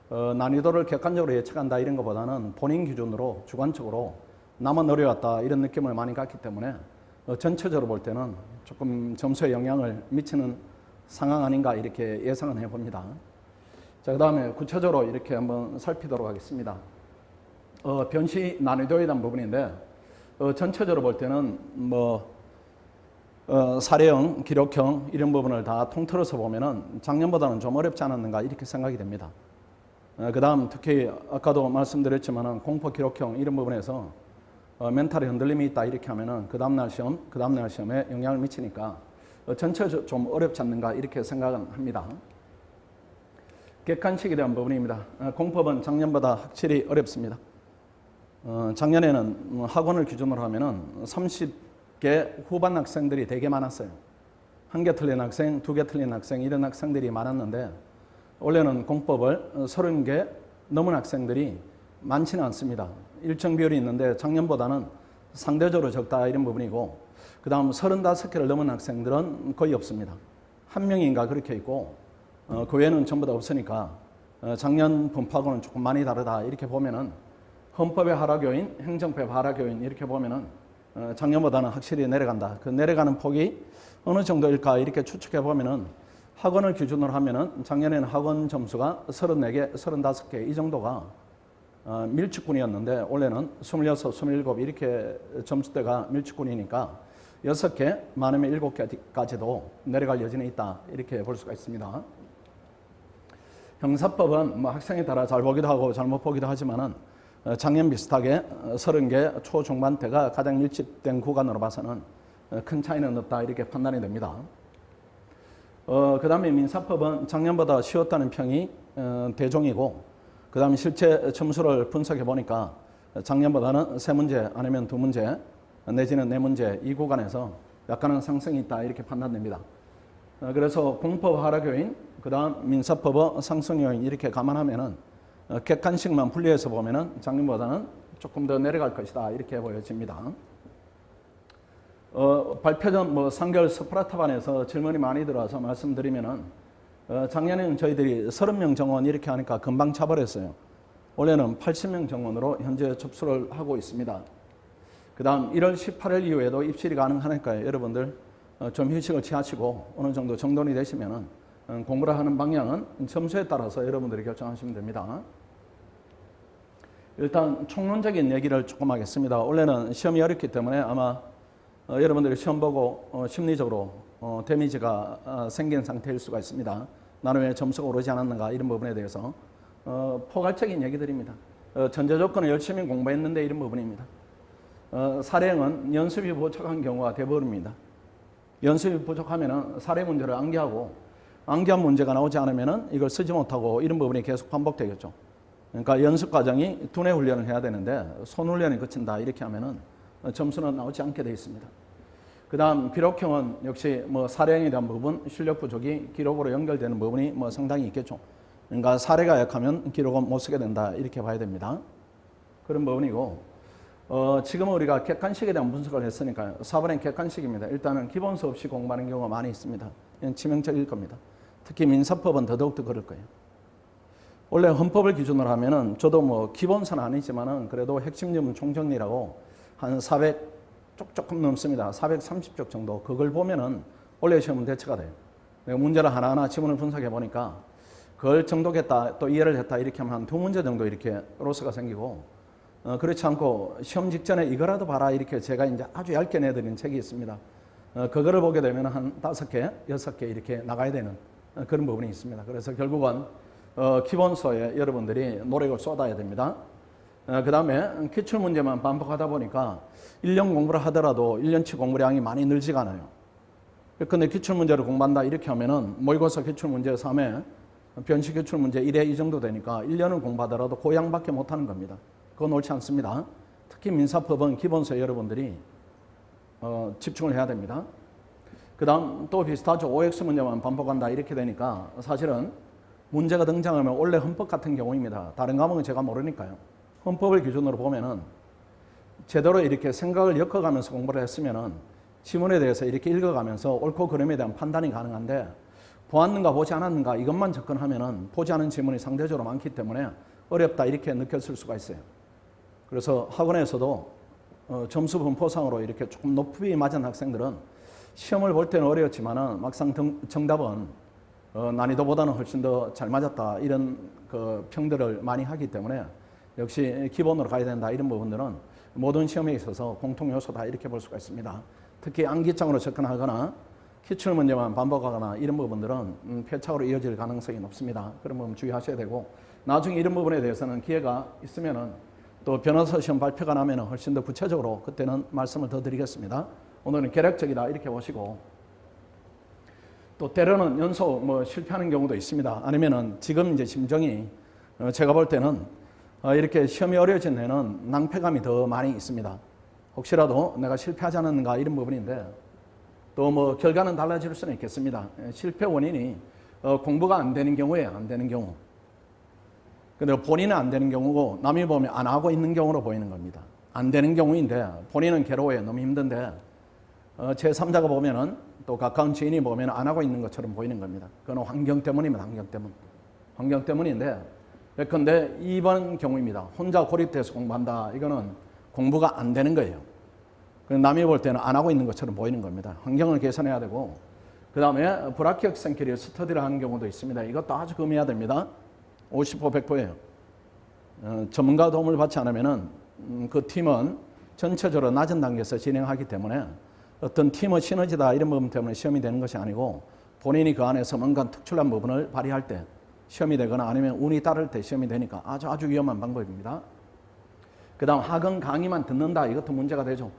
난이도를 객관적으로 예측한다 이런 것보다는 본인 기준으로 주관적으로 나만 어려웠다 이런 느낌을 많이 갖기 때문에 전체적으로 볼 때는 조금 점수에 영향을 미치는 상황 아닌가 이렇게 예상은 해봅니다. 자, 그 다음에 구체적으로 이렇게 한번 살피도록 하겠습니다. 변시 난이도에 대한 부분인데 전체적으로 볼 때는 뭐 사례형, 기록형 이런 부분을 다 통틀어서 보면은 작년보다는 좀 어렵지 않았는가 이렇게 생각이 됩니다. 그 다음 특히 아까도 말씀드렸지만은 공포 기록형 이런 부분에서 멘탈에 흔들림이 있다 이렇게 하면은 그 다음날 시험에 영향을 미치니까 전체적으로 좀 어렵지 않는가 이렇게 생각은 합니다. 객관식에 대한 부분입니다. 공법은 작년보다 확실히 어렵습니다. 작년에는 학원을 기준으로 하면은 30개 후반 학생들이 되게 많았어요. 1개 틀린 학생, 2개 틀린 학생 이런 학생들이 많았는데 올해는 공법을 30개 넘은 학생들이 많지는 않습니다. 일정 비율이 있는데 작년보다는 상대적으로 적다 이런 부분이고 그 다음 35개를 넘은 학생들은 거의 없습니다. 한 명인가 그렇게 있고 그 외에는 전부 다 없으니까 작년 분파하고는 조금 많이 다르다 이렇게 보면은 헌법의 하락 요인, 행정법의 하락 요인 이렇게 보면은 작년보다는 확실히 내려간다. 그 내려가는 폭이 어느 정도일까 이렇게 추측해 보면은 학원을 기준으로 하면은 작년에는 학원 점수가 34개, 35개 이 정도가 밀집군이었는데 올해는 26, 27 이렇게 점수대가 밀집군이니까 6개, 많으면 7개까지도 내려갈 여지는 있다 이렇게 볼 수가 있습니다. 형사법은 뭐 학생에 따라 잘 보기도 하고 잘못 보기도 하지만은 작년 비슷하게 30개 초중반대가 가장 밀집된 구간으로 봐서는 큰 차이는 없다 이렇게 판단이 됩니다. 그 다음에 민사법은 작년보다 쉬웠다는 평이 대종이고 그 다음에 실제 점수를 분석해 보니까 작년보다는 3문제 아니면 2문제 내지는 4문제 이 구간에서 약간은 상승이 있다 이렇게 판단됩니다. 그래서 공법 하락 요인, 그 다음 민사법의 상승 요인 이렇게 감안하면은 객관식만 분리해서 보면은 작년보다는 조금 더 내려갈 것이다 이렇게 보여집니다. 발표 전 뭐 3개월 스프라타반에서 질문이 많이 들어와서 말씀드리면은 작년에는 저희들이 30명 정원 이렇게 하니까 금방 차버렸어요. 올해는 80명 정원으로 현재 접수를 하고 있습니다. 그다음 1월 18일 이후에도 입실이 가능하니까 여러분들 좀 휴식을 취하시고 어느 정도 정돈이 되시면은 공부를 하는 방향은 점수에 따라서 여러분들이 결정하시면 됩니다. 일단 총론적인 얘기를 조금 하겠습니다. 원래는 시험이 어렵기 때문에 아마 여러분들이 시험 보고 심리적으로 데미지가 생긴 상태일 수가 있습니다. 나는 왜 점수가 오르지 않았는가 이런 부분에 대해서 포괄적인 얘기들입니다. 전제 조건을 열심히 공부했는데 이런 부분입니다. 사례형은 연습이 부족한 경우가 대부분입니다. 연습이 부족하면 사례 문제를 암기하고 암기한 문제가 나오지 않으면 이걸 쓰지 못하고 이런 부분이 계속 반복되겠죠. 그러니까 연습 과정이 두뇌 훈련을 해야 되는데 손 훈련이 그친다 이렇게 하면은 점수는 나오지 않게 되어 있습니다. 그 다음 기록형은 역시 뭐 사례형에 대한 부분, 실력 부족이 기록으로 연결되는 부분이 뭐 상당히 있겠죠. 그러니까 사례가 약하면 기록은 못 쓰게 된다 이렇게 봐야 됩니다. 그런 부분이고 지금 우리가 객관식에 대한 분석을 했으니까요. 4번은 객관식입니다. 일단은 기본 수업 없이 공부하는 경우가 많이 있습니다. 이건 치명적일 겁니다. 특히 민사법은 더더욱더 그럴 거예요. 원래 헌법을 기준으로 하면은 저도 뭐 기본서는 아니지만은 그래도 핵심 지문 총정리라고 한 400 조금 넘습니다. 430쪽 정도. 그걸 보면은 원래 시험은 대처가 돼요. 내가 문제를 하나하나 지문을 분석해 보니까 그걸 정독했다 또 이해를 했다 이렇게 하면 한 2문제 정도 이렇게 로스가 생기고 그렇지 않고 시험 직전에 이거라도 봐라 이렇게 제가 이제 아주 얇게 내드린 책이 있습니다. 그거를 보게 되면 한 5개, 6개 이렇게 나가야 되는 그런 부분이 있습니다. 그래서 결국은 기본서에 여러분들이 노력을 쏟아야 됩니다. 그 다음에 기출문제만 반복하다 보니까 1년 공부를 하더라도 1년치 공부량이 많이 늘지가 않아요. 근데 기출문제를 공부한다 이렇게 하면은 모의고사 기출문제 3회, 변식 기출문제 1회 이 정도 되니까 1년을 공부하더라도 고양밖에 못하는 겁니다. 그건 옳지 않습니다. 특히 민사법은 기본서에 여러분들이 집중을 해야 됩니다. 그 다음 또 비슷하죠. OX 문제만 반복한다 이렇게 되니까 사실은 문제가 등장하면 원래 헌법 같은 경우입니다. 다른 과목은 제가 모르니까요. 헌법을 기준으로 보면은 제대로 이렇게 생각을 엮어가면서 공부를 했으면은 지문에 대해서 이렇게 읽어가면서 옳고 그름에 대한 판단이 가능한데 보았는가 보지 않았는가 이것만 접근하면은 보지 않은 지문이 상대적으로 많기 때문에 어렵다 이렇게 느꼈을 수가 있어요. 그래서 학원에서도 점수 분포상으로 이렇게 조금 높이 맞은 학생들은 시험을 볼 때는 어려웠지만은 막상 정답은 난이도보다는 훨씬 더 잘 맞았다 이런 그 평들을 많이 하기 때문에 역시 기본으로 가야 된다 이런 부분들은 모든 시험에 있어서 공통 요소다 이렇게 볼 수가 있습니다. 특히 암기장으로 접근하거나 기출 문제만 반복하거나 이런 부분들은 패착으로 이어질 가능성이 높습니다. 그런 부분 주의하셔야 되고 나중에 이런 부분에 대해서는 기회가 있으면은 또 변호사 시험 발표가 나면은 훨씬 더 구체적으로 그때는 말씀을 더 드리겠습니다. 오늘은 계략적이다 이렇게 보시고 또 때로는 연소 뭐 실패하는 경우도 있습니다. 아니면은 지금 이제 심정이 제가 볼 때는 이렇게 시험이 어려워진 데는 낭패감이 더 많이 있습니다. 혹시라도 내가 실패하지 않았는가 이런 부분인데 또 뭐 결과는 달라질 수는 있겠습니다. 실패 원인이 공부가 안 되는 경우에 안 되는 경우. 근데 본인은 안 되는 경우고 남이 보면 안 하고 있는 경우로 보이는 겁니다. 안 되는 경우인데 본인은 괴로워요. 너무 힘든데 제3자가 보면은 또 가까운 지인이 보면 안 하고 있는 것처럼 보이는 겁니다. 그건 환경 때문입니다. 환경 때문인데 근데 이번 경우입니다. 혼자 고립돼서 공부한다. 이거는 공부가 안 되는 거예요. 남이 볼 때는 안 하고 있는 것처럼 보이는 겁니다. 환경을 개선해야 되고 그 다음에 불합격 학생끼리 스터디를 하는 경우도 있습니다. 이것도 아주 금해야 됩니다. 50% 100%예요. 전문가 도움을 받지 않으면은 그 팀은 전체적으로 낮은 단계에서 진행하기 때문에 어떤 팀의 시너지다 이런 부분 때문에 시험이 되는 것이 아니고 본인이 그 안에서 뭔가 특출난 부분을 발휘할 때 시험이 되거나 아니면 운이 따를 때 시험이 되니까 아주 위험한 방법입니다. 그 다음 학원 강의만 듣는다 이것도 문제가 되죠.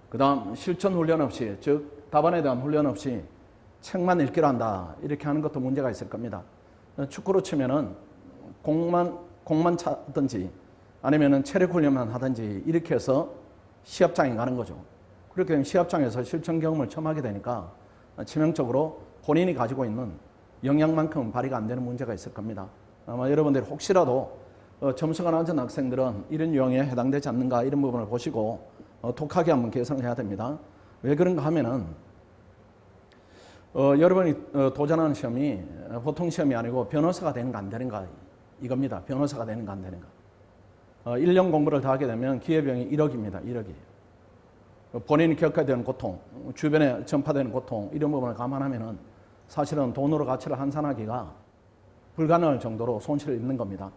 그 다음 실전 훈련 없이 즉 답안에 대한 훈련 없이 책만 읽기로 한다 이렇게 하는 것도 문제가 있을 겁니다. 축구로 치면은 공만 차든지 아니면은 체력 훈련만 하든지 이렇게 해서 시합장에 가는 거죠. 그렇게 되면 시합장에서 실전 경험을 처음 하게 되니까 치명적으로 본인이 가지고 있는 역량만큼 발휘가 안 되는 문제가 있을 겁니다. 아마 여러분들이 혹시라도 점수가 낮은 학생들은 이런 유형에 해당되지 않는가 이런 부분을 보시고 독하게 한번 개선을 해야 됩니다. 왜 그런가 하면은 여러분이 도전하는 시험이 보통 시험이 아니고 변호사가 되는가 안 되는가 이겁니다. 변호사가 되는가 안 되는가. 1년 공부를 다 하게 되면 기회비용이 1억입니다. 1억이. 본인이 겪어야 되는 고통, 주변에 전파되는 고통 이런 부분을 감안하면은 사실은 돈으로 가치를 환산하기가 불가능할 정도로 손실을 입는 겁니다.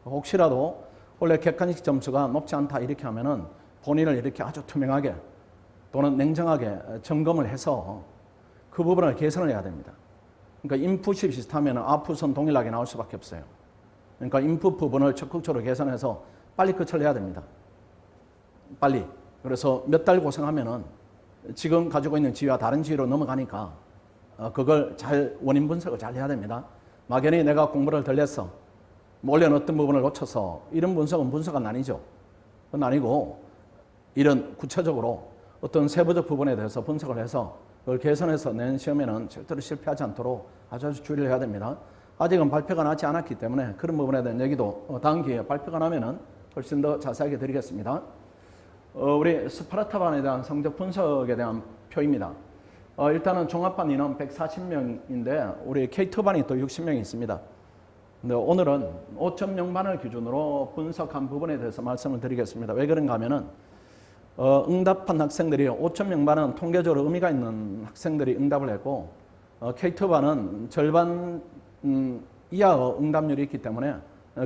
혹시라도 원래 객관식 점수가 높지 않다 이렇게 하면은 본인을 이렇게 아주 투명하게 또는 냉정하게 점검을 해서 그 부분을 개선을 해야 됩니다. 그러니까 인풋이 비슷하면 아웃풋은 동일하게 나올 수밖에 없어요. 그러니까 인풋 부분을 적극적으로 개선해서 빨리 끝을 내야 됩니다. 빨리. 그래서 몇 달 고생하면은 지금 가지고 있는 지위와 다른 지위로 넘어가니까 그걸 잘 원인 분석을 잘 해야 됩니다. 막연히 내가 공부를 덜 했어. 원래는 어떤 부분을 놓쳐서 이런 분석은 아니죠. 그건 아니고 이런 구체적으로 어떤 세부적 부분에 대해서 분석을 해서 그걸 개선해서 낸 시험에는 절대로 실패하지 않도록 아주 주의를 해야 됩니다. 아직은 발표가 나지 않았기 때문에 그런 부분에 대한 얘기도 다음 기회에 발표가 나면은 훨씬 더 자세하게 드리겠습니다. 우리 스파르타반에 대한 성적 분석에 대한 표입니다. 일단은 종합반 인원 140명인데 우리 K2반이 또 60명이 있습니다. 근데 오늘은 5.0반을 기준으로 분석한 부분에 대해서 말씀을 드리겠습니다. 왜 그런가 하면은 응답한 학생들이 5.0반은 통계적으로 의미가 있는 학생들이 응답을 했고 K2반은 절반 이하의 응답률이 있기 때문에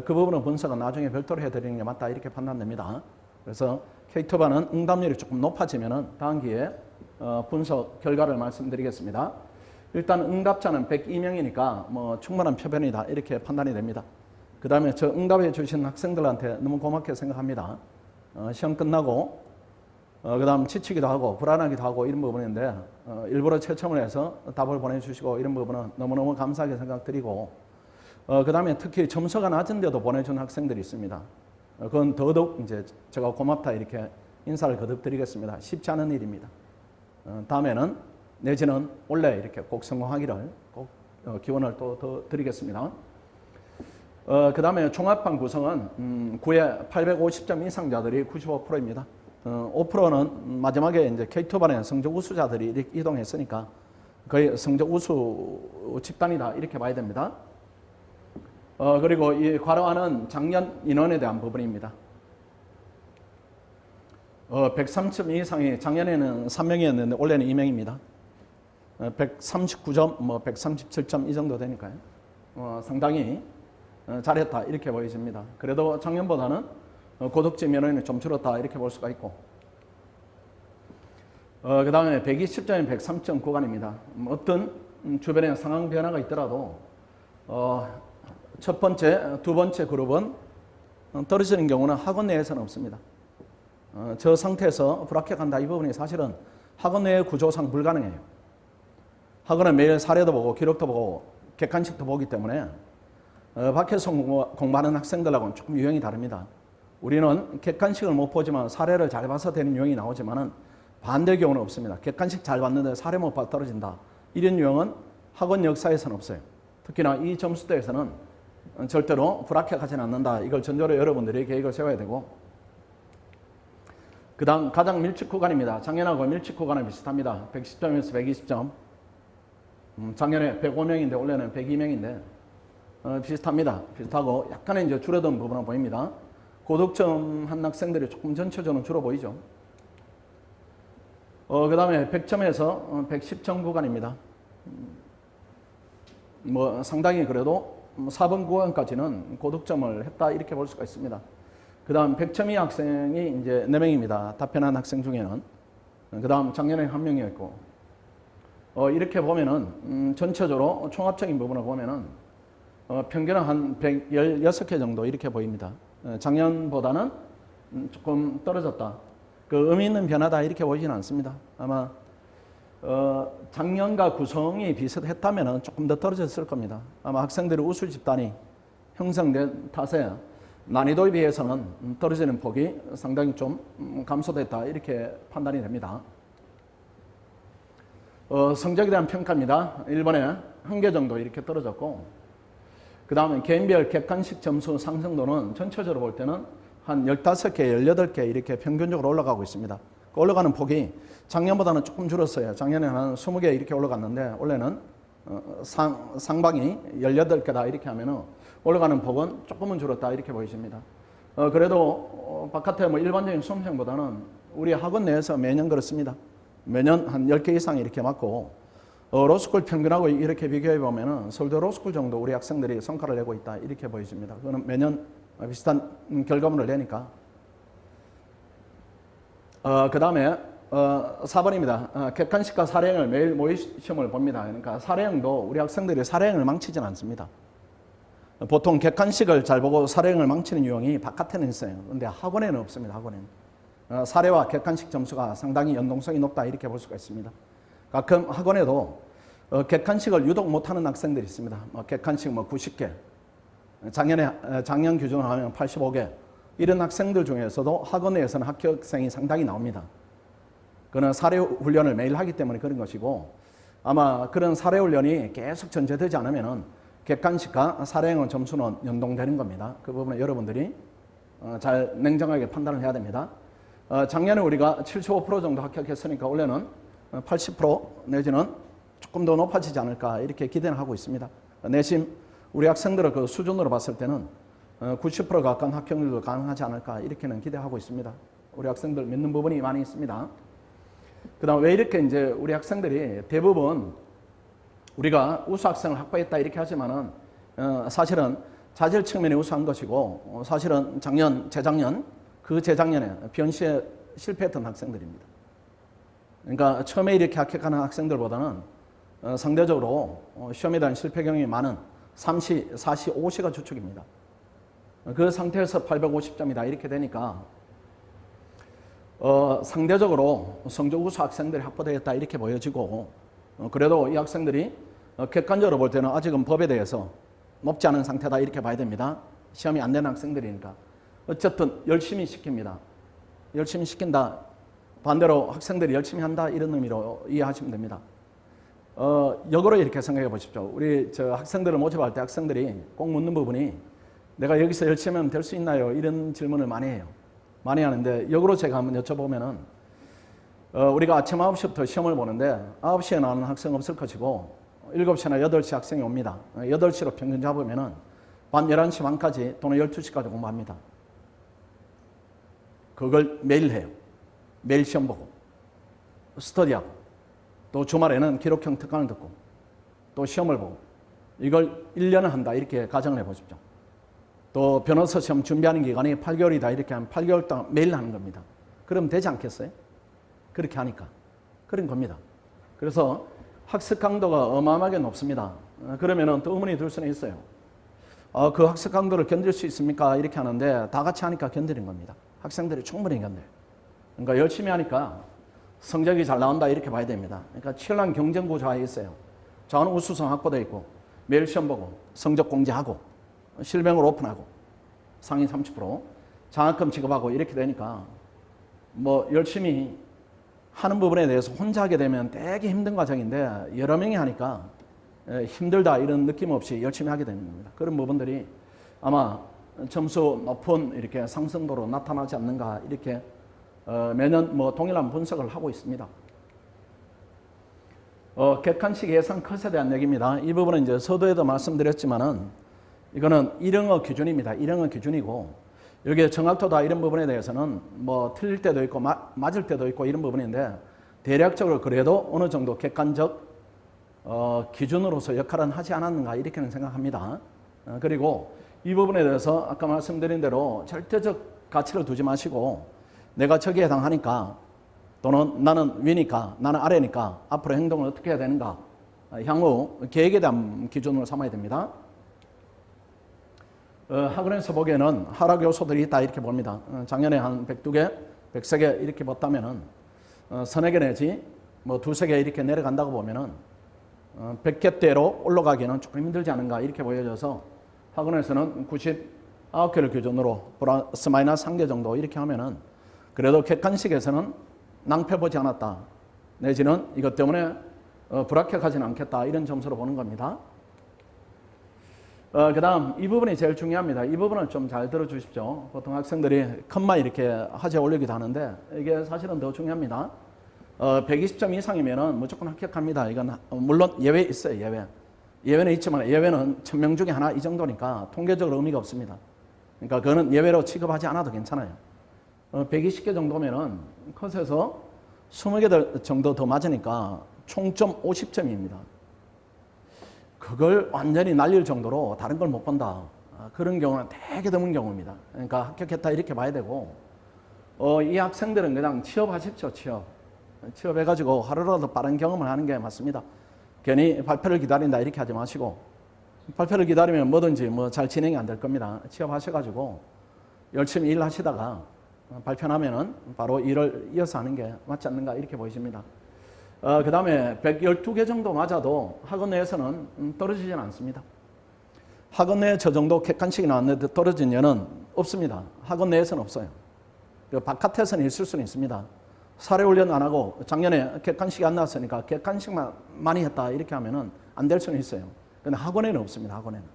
그 부분의 분석은 나중에 별도로 해드리는 게 맞다 이렇게 판단됩니다. 그래서 K2반은 응답률이 조금 높아지면은 다음 기회에 분석 결과를 말씀드리겠습니다. 일단 응답자는 102명이니까 뭐 충분한 표본이다 이렇게 판단이 됩니다. 그 다음에 저 응답해 주신 학생들한테 너무 고맙게 생각합니다. 시험 끝나고 그 다음 지치기도 하고 불안하기도 하고 이런 부분인데 일부러 채점을 해서 답을 보내주시고 이런 부분은 너무너무 감사하게 생각드리고 그 다음에 특히 점수가 낮은데도 보내준 학생들이 있습니다. 그건 더더욱 이제 제가 고맙다 이렇게 인사를 거듭 드리겠습니다. 쉽지 않은 일입니다. 다음에는 내지는 원래 이렇게 꼭 성공하기를 꼭 기원을 또 더 드리겠습니다. 그 다음에 종합반 구성은 9회 850점 이상자들이 95%입니다. 5%는 마지막에 이제 K2반의 성적 우수자들이 이동했으니까 거의 성적 우수 집단이다 이렇게 봐야 됩니다. 그리고 이 괄호안은 작년 인원에 대한 부분입니다. 130점 이상이 작년에는 3명이었는데 올해는 2명입니다. 139점, 137점 이 정도 되니까요. 상당히 잘했다 이렇게 보여집니다. 그래도 작년보다는 고득점 인원이 좀 줄었다 이렇게 볼 수가 있고 그 다음에 120점에 103점 구간입니다. 어떤 주변에 상황 변화가 있더라도 첫 번째, 두 번째 그룹은 떨어지는 경우는 학원 내에서는 없습니다. 저 상태에서 불합격한다 이 부분이 사실은 학원 내의 구조상 불가능해요. 학원은 매일 사례도 보고 기록도 보고 객관식도 보기 때문에 밖에서 공부하는 학생들하고는 조금 유형이 다릅니다. 우리는 객관식을 못 보지만 사례를 잘 봐서 되는 유형이 나오지만은 반대 경우는 없습니다. 객관식 잘 봤는데 사례 못 봐 떨어진다. 이런 유형은 학원 역사에서는 없어요. 특히나 이 점수대에서는 절대로 불합격하지는 않는다. 이걸 전제로 여러분들이 계획을 세워야 되고 그 다음 가장 밀집 구간입니다. 작년하고 밀집 구간은 비슷합니다. 110점에서 120점. 작년에 105명인데 올해는 102명인데 비슷합니다. 비슷하고 약간의 이제 줄어든 부분은 보입니다. 고득점 한 학생들이 조금 전체적으로 줄어 보이죠. 그 다음에 100점에서 110점 구간입니다. 상당히 그래도 4번 구간까지는 고득점을 했다 이렇게 볼 수가 있습니다. 그 다음 100점 이 학생이 이제 4명입니다. 답변한 학생 중에는. 그 다음 작년에 1명이었고 이렇게 보면은 전체적으로 총합적인 부분을 보면은 평균은 한 116개 정도 이렇게 보입니다. 작년보다는 조금 떨어졌다. 그 의미 있는 변화다 이렇게 보이지는 않습니다. 아마 작년과 구성이 비슷했다면 조금 더 떨어졌을 겁니다. 아마 학생들의 우수 집단이 형성된 탓에 난이도에 비해서는 떨어지는 폭이 상당히 좀 감소됐다 이렇게 판단이 됩니다. 성적에 대한 평가입니다. 1번에 1개 정도 이렇게 떨어졌고 그 다음에 개인별 객관식 점수 상승도는 전체적으로 볼 때는 한 15개, 18개 이렇게 평균적으로 올라가고 있습니다. 그 올라가는 폭이 작년보다는 조금 줄었어요. 작년에는 한 20개 이렇게 올라갔는데 올해는 상방이 18개다 이렇게 하면은 올라가는 폭은 조금은 줄었다 이렇게 보이십니다. 그래도 바깥에 뭐 일반적인 수험생보다는 우리 학원 내에서 매년 그렇습니다. 매년 한 10개 이상 이렇게 맞고 로스쿨 평균하고 이렇게 비교해 보면은 서울대 로스쿨 정도 우리 학생들이 성과를 내고 있다 이렇게 보여집니다. 그거는 매년 비슷한 결과물을 내니까. 그 다음에 4번입니다. 객관식과 사례형을 매일 모의 시험을 봅니다. 그러니까 사례형도 우리 학생들이 사례형을 망치지는 않습니다. 보통 객관식을 잘 보고 사례형을 망치는 유형이 바깥에는 있어요. 그런데 학원에는 없습니다. 학원에는. 사례와 객관식 점수가 상당히 연동성이 높다 이렇게 볼 수가 있습니다. 가끔 학원에도 객관식을 유독 못하는 학생들이 있습니다. 객관식 90개, 작년 기준으로 하면 85개 이런 학생들 중에서도 학원 내에서는 합격생이 상당히 나옵니다. 그는 사례 훈련을 매일 하기 때문에 그런 것이고 아마 그런 사례 훈련이 계속 전제되지 않으면은 객관식과 사례형 점수는 연동되는 겁니다. 그 부분은 여러분들이 잘 냉정하게 판단을 해야 됩니다. 작년에 우리가 75% 정도 합격했으니까 올해는 80% 내지는 조금 더 높아지지 않을까 이렇게 기대를 하고 있습니다. 내심 우리 학생들의 그 수준으로 봤을 때는 90% 가까운 합격률도 가능하지 않을까 이렇게는 기대하고 있습니다. 우리 학생들 믿는 부분이 많이 있습니다. 그다음 왜 이렇게 이제 우리 학생들이 대부분 우리가 우수 학생을 확보했다 이렇게 하지만은 사실은 자질 측면에 우수한 것이고 사실은 작년, 재작년, 그 재작년에 변시에 실패했던 학생들입니다. 그러니까 처음에 이렇게 합격하는 학생들보다는 상대적으로 시험에 대한 실패 경험이 많은 3시, 4시, 5시가 주축입니다. 그 상태에서 850점이다 이렇게 되니까 상대적으로 성적 우수 학생들이 확보되었다 이렇게 보여지고 그래도 이 학생들이 객관적으로 볼 때는 아직은 법에 대해서 높지 않은 상태다 이렇게 봐야 됩니다. 시험이 안 되는 학생들이니까. 어쨌든 열심히 시킵니다. 열심히 시킨다. 반대로 학생들이 열심히 한다 이런 의미로 이해하시면 됩니다. 역으로 이렇게 생각해 보십시오. 우리 학생들을 모집할 때 학생들이 꼭 묻는 부분이 내가 여기서 열심히 하면 될 수 있나요? 이런 질문을 많이 해요. 많이 하는데 역으로 제가 한번 여쭤보면은 우리가 아침 9시부터 시험을 보는데 9시에 나오는 학생 없을 것이고 7시나 8시 학생이 옵니다. 8시로 평균 잡으면은 밤 11시 반까지 또는 12시까지 공부합니다. 그걸 매일 해요. 매일 시험 보고 스터디하고 또 주말에는 기록형 특강을 듣고 또 시험을 보고 이걸 1년을 한다 이렇게 가정을 해보십시오. 또 변호사 시험 준비하는 기간이 8개월이다 이렇게 하면 8개월 동안 매일 하는 겁니다. 그럼 되지 않겠어요? 그렇게 하니까. 그런 겁니다. 그래서 학습 강도가 어마어마하게 높습니다. 그러면은 또 의문이 들 수는 있어요. 그 학습 강도를 견딜 수 있습니까? 이렇게 하는데 다 같이 하니까 견디는 겁니다. 학생들이 충분히 견뎌요. 그러니까 열심히 하니까 성적이 잘 나온다 이렇게 봐야 됩니다. 그러니까 치열한 경쟁 구조가 있어요. 저는 우수성 확보되어 있고 매일 시험 보고 성적 공지하고 실명을 오픈하고 상위 30% 장학금 지급하고 이렇게 되니까 뭐 열심히 하는 부분에 대해서 혼자 하게 되면 되게 힘든 과정인데 여러 명이 하니까 힘들다 이런 느낌 없이 열심히 하게 되는 겁니다. 그런 부분들이 아마 점수 높은 이렇게 상승도로 나타나지 않는가 이렇게 매년 뭐 동일한 분석을 하고 있습니다. 객관식 예상 컷에 대한 얘기입니다. 이 부분은 이제 서두에도 말씀드렸지만은 이거는 일응어 기준입니다. 일응어 기준이고 여기에 정확도다 이런 부분에 대해서는 뭐 틀릴 때도 있고 맞을 때도 있고 이런 부분인데 대략적으로 그래도 어느 정도 객관적 기준으로서 역할은 하지 않았는가 이렇게는 생각합니다. 그리고 이 부분에 대해서 아까 말씀드린 대로 절대적 가치를 두지 마시고 내가 저기에 해당하니까 또는 나는 위니까 나는 아래니까 앞으로 행동을 어떻게 해야 되는가 향후 계획에 대한 기준으로 삼아야 됩니다. 학원에서 보기에는 하락 요소들이 있다 이렇게 봅니다. 작년에 한 102개, 103개 이렇게 봤다면은 서너 개 내지 뭐 두세 개 이렇게 내려간다고 보면은 100개대로 올라가기는 조금 힘들지 않은가 이렇게 보여져서 학원에서는 99개를 기준으로 플러스 마이너스 1개 정도 이렇게 하면은 그래도 객관식에서는 낭패 보지 않았다 내지는 이것 때문에 불합격하지는 않겠다 이런 점수로 보는 겁니다. 그 다음 이 부분이 제일 중요합니다. 이 부분을 좀 잘 들어주십시오. 보통 학생들이 컴마 이렇게 하재 올리기도 하는데 이게 사실은 더 중요합니다. 120점 이상이면은 무조건 합격합니다. 이건 물론 예외 있어요. 예외는 있지만 예외는 1000명 중에 하나 이 정도니까 통계적으로 의미가 없습니다. 그러니까 그거는 예외로 취급하지 않아도 괜찮아요. 120개 정도면은 컷에서 20개 정도 더 맞으니까 총점 50점입니다. 그걸 완전히 날릴 정도로 다른 걸 못 본다. 그런 경우는 되게 드문 경우입니다. 그러니까 합격했다 이렇게 봐야 되고, 이 학생들은 그냥 취업하십시오. 취업해가지고 하루라도 빠른 경험을 하는 게 맞습니다. 괜히 발표를 기다린다 이렇게 하지 마시고, 발표를 기다리면 뭐든지 잘 진행이 안 될 겁니다. 취업하셔가지고 열심히 일하시다가 발표 나면은 바로 일을 이어서 하는 게 맞지 않는가 이렇게 보이십니다. 그 다음에 112개 정도 맞아도 학원 내에서는 떨어지지는 않습니다. 학원 내에 저 정도 객관식이 나왔는데 떨어진 예는 없습니다. 학원 내에서는 없어요. 그 바깥에서는 있을 수는 있습니다. 사례 훈련 안 하고 작년에 객관식이 안 나왔으니까 객관식만 많이 했다 이렇게 하면은 안 될 수는 있어요. 근데 학원에는 없습니다. 학원에는.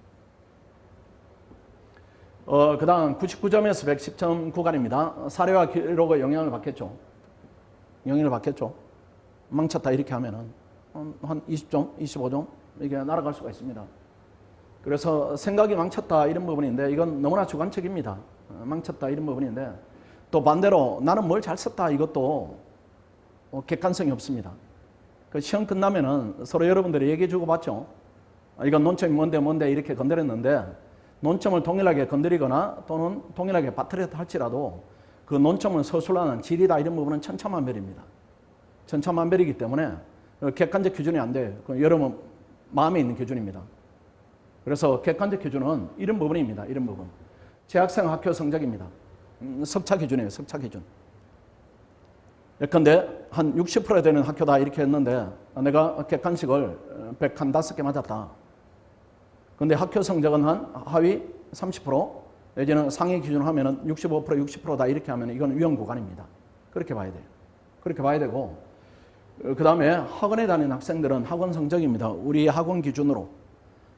그 다음 99점에서 110점 구간입니다. 사례와 기록의 영향을 받겠죠. 망쳤다 이렇게 하면은 한 20점, 25점 이게 날아갈 수가 있습니다. 그래서 생각이 망쳤다 이런 부분인데 이건 너무나 주관적입니다. 망쳤다 이런 부분인데 또 반대로 나는 뭘 잘 썼다 이것도 객관성이 없습니다. 그 시험 끝나면은 서로 여러분들이 얘기해 주고 봤죠. 이건 논점이 뭔데 이렇게 건드렸는데 논점을 동일하게 건드리거나 또는 동일하게 빠뜨렸다 할지라도 그 논점을 서술하는 질이다 이런 부분은 천차만별입니다. 천차만별이기 때문에 객관적 기준이 안 돼요. 여러분 마음에 있는 기준입니다. 그래서 객관적 기준은 이런 부분입니다. 이런 부분. 재학생 학교 성적입니다. 석차 기준이에요. 석차 기준. 예컨대 한 60% 되는 학교다 이렇게 했는데 내가 객관식을 105개 맞았다. 근데 학교 성적은 한 하위 30% 내지는 상위 기준으로 하면은 65%, 60%다 이렇게 하면 이건 위험 구간입니다. 그렇게 봐야 돼요. 그렇게 봐야 되고, 그 다음에 학원에 다니는 학생들은 학원 성적입니다. 우리 학원 기준으로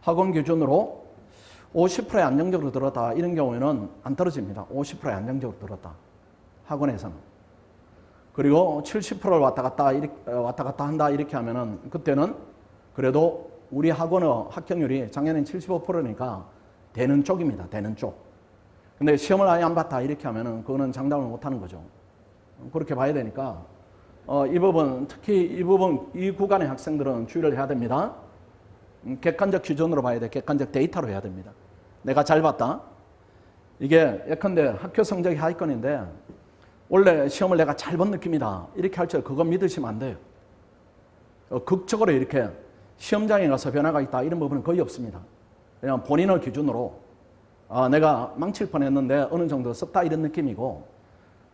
50%에 안정적으로 들었다 이런 경우에는 안 떨어집니다. 50%에 안정적으로 들었다. 학원에서는. 그리고 70%를 왔다 갔다 한다 이렇게 하면은 그때는 그래도 우리 학원의 합격률이 작년엔 75%니까 되는 쪽입니다. 되는 쪽. 근데 시험을 아예 안 봤다 이렇게 하면은 그거는 장담을 못 하는 거죠. 그렇게 봐야 되니까 이 부분 특히 이 구간의 학생들은 주의를 해야 됩니다. 객관적 기준으로 봐야 돼. 객관적 데이터로 해야 됩니다. 내가 잘 봤다. 이게 예컨대 학교 성적이 하위권인데 원래 시험을 내가 잘 본 느낌이다. 이렇게 할 줄 그건 믿으시면 안 돼요. 극적으로 이렇게 시험장에 가서 변화가 있다 이런 부분은 거의 없습니다. 그냥 본인의 기준으로 내가 망칠 뻔했는데 어느 정도 썼다 이런 느낌이고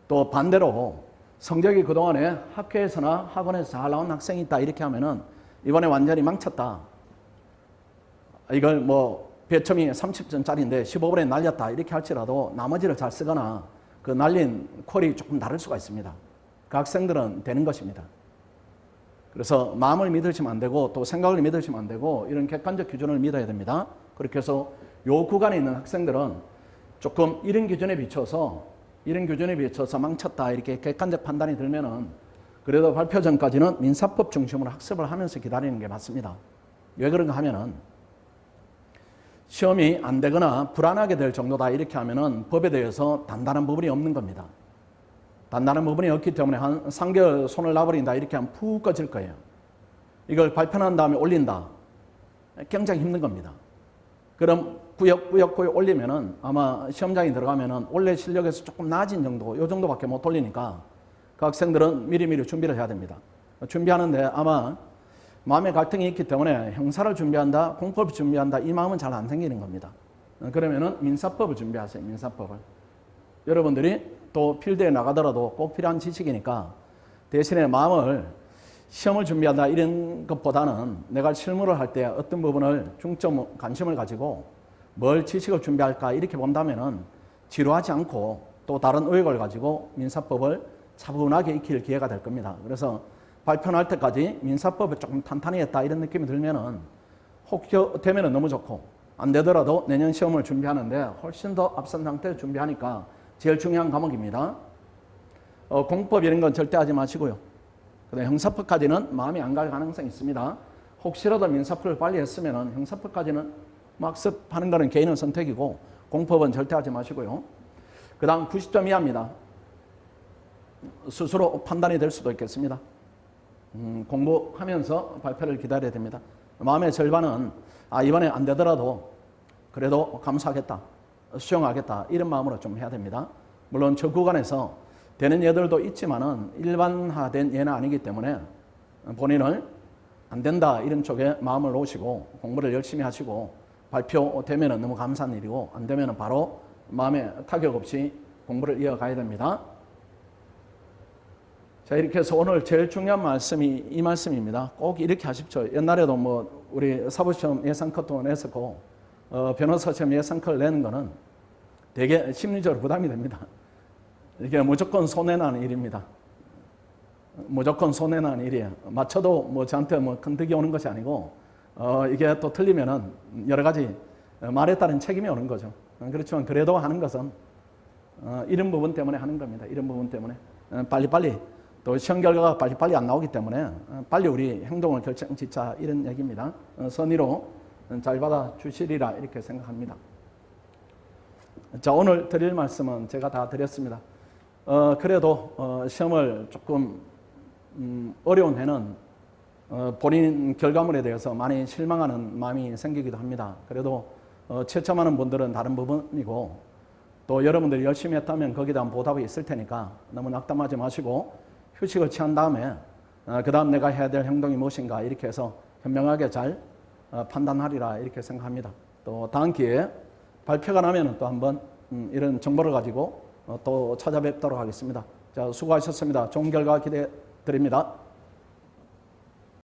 또 반대로 성적이 그동안에 학교에서나 학원에서 잘 나온 학생이 있다 이렇게 하면은 이번에 완전히 망쳤다. 이걸 배점이 30점짜리인데 15분에 날렸다 이렇게 할지라도 나머지를 잘 쓰거나 그 날린 퀄이 조금 다를 수가 있습니다. 그 학생들은 되는 것입니다. 그래서 마음을 믿으시면 안 되고 또 생각을 믿으시면 안 되고 이런 객관적 기준을 믿어야 됩니다. 그렇게 해서 요 구간에 있는 학생들은 조금 이런 기준에 비춰서 망쳤다 이렇게 객관적 판단이 들면은 그래도 발표 전까지는 민사법 중심으로 학습을 하면서 기다리는 게 맞습니다. 왜 그런가 하면은 시험이 안 되거나 불안하게 될 정도다 이렇게 하면은 법에 대해서 단단한 부분이 없는 겁니다. 단단한 부분이 없기 때문에 한 3개월 손을 놔버린다 이렇게 하면 푹 꺼질 거예요. 이걸 발표한 다음에 올린다. 굉장히 힘든 겁니다. 그럼 꾸역꾸역 올리면은 아마 시험장에 들어가면은 원래 실력에서 조금 낮은 정도, 요 정도밖에 못 올리니까 그 학생들은 미리미리 준비를 해야 됩니다. 준비하는데 아마 마음의 갈등이 있기 때문에 형사를 준비한다, 공법을 준비한다 이 마음은 잘 안 생기는 겁니다. 그러면은 민사법을 준비하세요. 민사법을. 여러분들이 또 필드에 나가더라도 꼭 필요한 지식이니까 대신에 마음을 시험을 준비한다 이런 것보다는 내가 실무를 할 때 어떤 부분을 중점 관심을 가지고 뭘 지식을 준비할까 이렇게 본다면은 지루하지 않고 또 다른 의욕을 가지고 민사법을 차분하게 익힐 기회가 될 겁니다. 그래서 발표 날 때까지 민사법을 조금 탄탄히 했다 이런 느낌이 들면은 혹 되면은 너무 좋고 안 되더라도 내년 시험을 준비하는데 훨씬 더 앞선 상태를 준비하니까 제일 중요한 과목입니다. 공법 이런 건 절대 하지 마시고요. 그다음에 형사법까지는 마음이 안 갈 가능성이 있습니다. 혹시라도 민사법을 빨리 했으면은 형사법까지는 학습하는 거는 개인의 선택이고 공법은 절대 하지 마시고요. 그 다음 90점 이하입니다. 스스로 판단이 될 수도 있겠습니다. 공부하면서 발표를 기다려야 됩니다. 마음의 절반은 이번에 안 되더라도 그래도 감사하겠다, 수용하겠다 이런 마음으로 좀 해야 됩니다. 물론 저 구간에서 되는 예들도 있지만은 일반화된 예는 아니기 때문에 본인을 안 된다 이런 쪽에 마음을 놓으시고 공부를 열심히 하시고 발표되면은 너무 감사한 일이고 안 되면은 바로 마음에 타격 없이 공부를 이어가야 됩니다. 자, 이렇게 해서 오늘 제일 중요한 말씀이 이 말씀입니다. 꼭 이렇게 하십시오. 옛날에도 뭐 우리 사법시험 예상컷도 냈었고 변호사 시험 예상컷을 내는 거는 되게 심리적으로 부담이 됩니다. 이게 무조건 손해나는 일입니다. 무조건 손해나는 일이에요. 맞춰도 뭐 저한테 뭐 큰 득이 오는 것이 아니고 이게 또 틀리면은 여러 가지 말에 따른 책임이 오는 거죠. 그렇지만 그래도 하는 것은 이런 부분 때문에 하는 겁니다. 이런 부분 때문에 빨리빨리 또 시험 결과가 빨리빨리 안 나오기 때문에 빨리 우리 행동을 결정짓자 이런 얘기입니다. 선의로 잘 받아주시리라 이렇게 생각합니다. 자, 오늘 드릴 말씀은 제가 다 드렸습니다. 그래도 시험을 조금 어려운 해는 본인 결과물에 대해서 많이 실망하는 마음이 생기기도 합니다. 그래도 채점하는 분들은 다른 부분이고 또 여러분들이 열심히 했다면 거기에 대한 보답이 있을 테니까 너무 낙담하지 마시고 휴식을 취한 다음에 그 다음 내가 해야 될 행동이 무엇인가 이렇게 해서 현명하게 잘 판단하리라 이렇게 생각합니다. 또 다음 기회에 발표가 나면 또 한번 이런 정보를 가지고 또 찾아뵙도록 하겠습니다. 자, 수고하셨습니다. 좋은 결과 기대드립니다.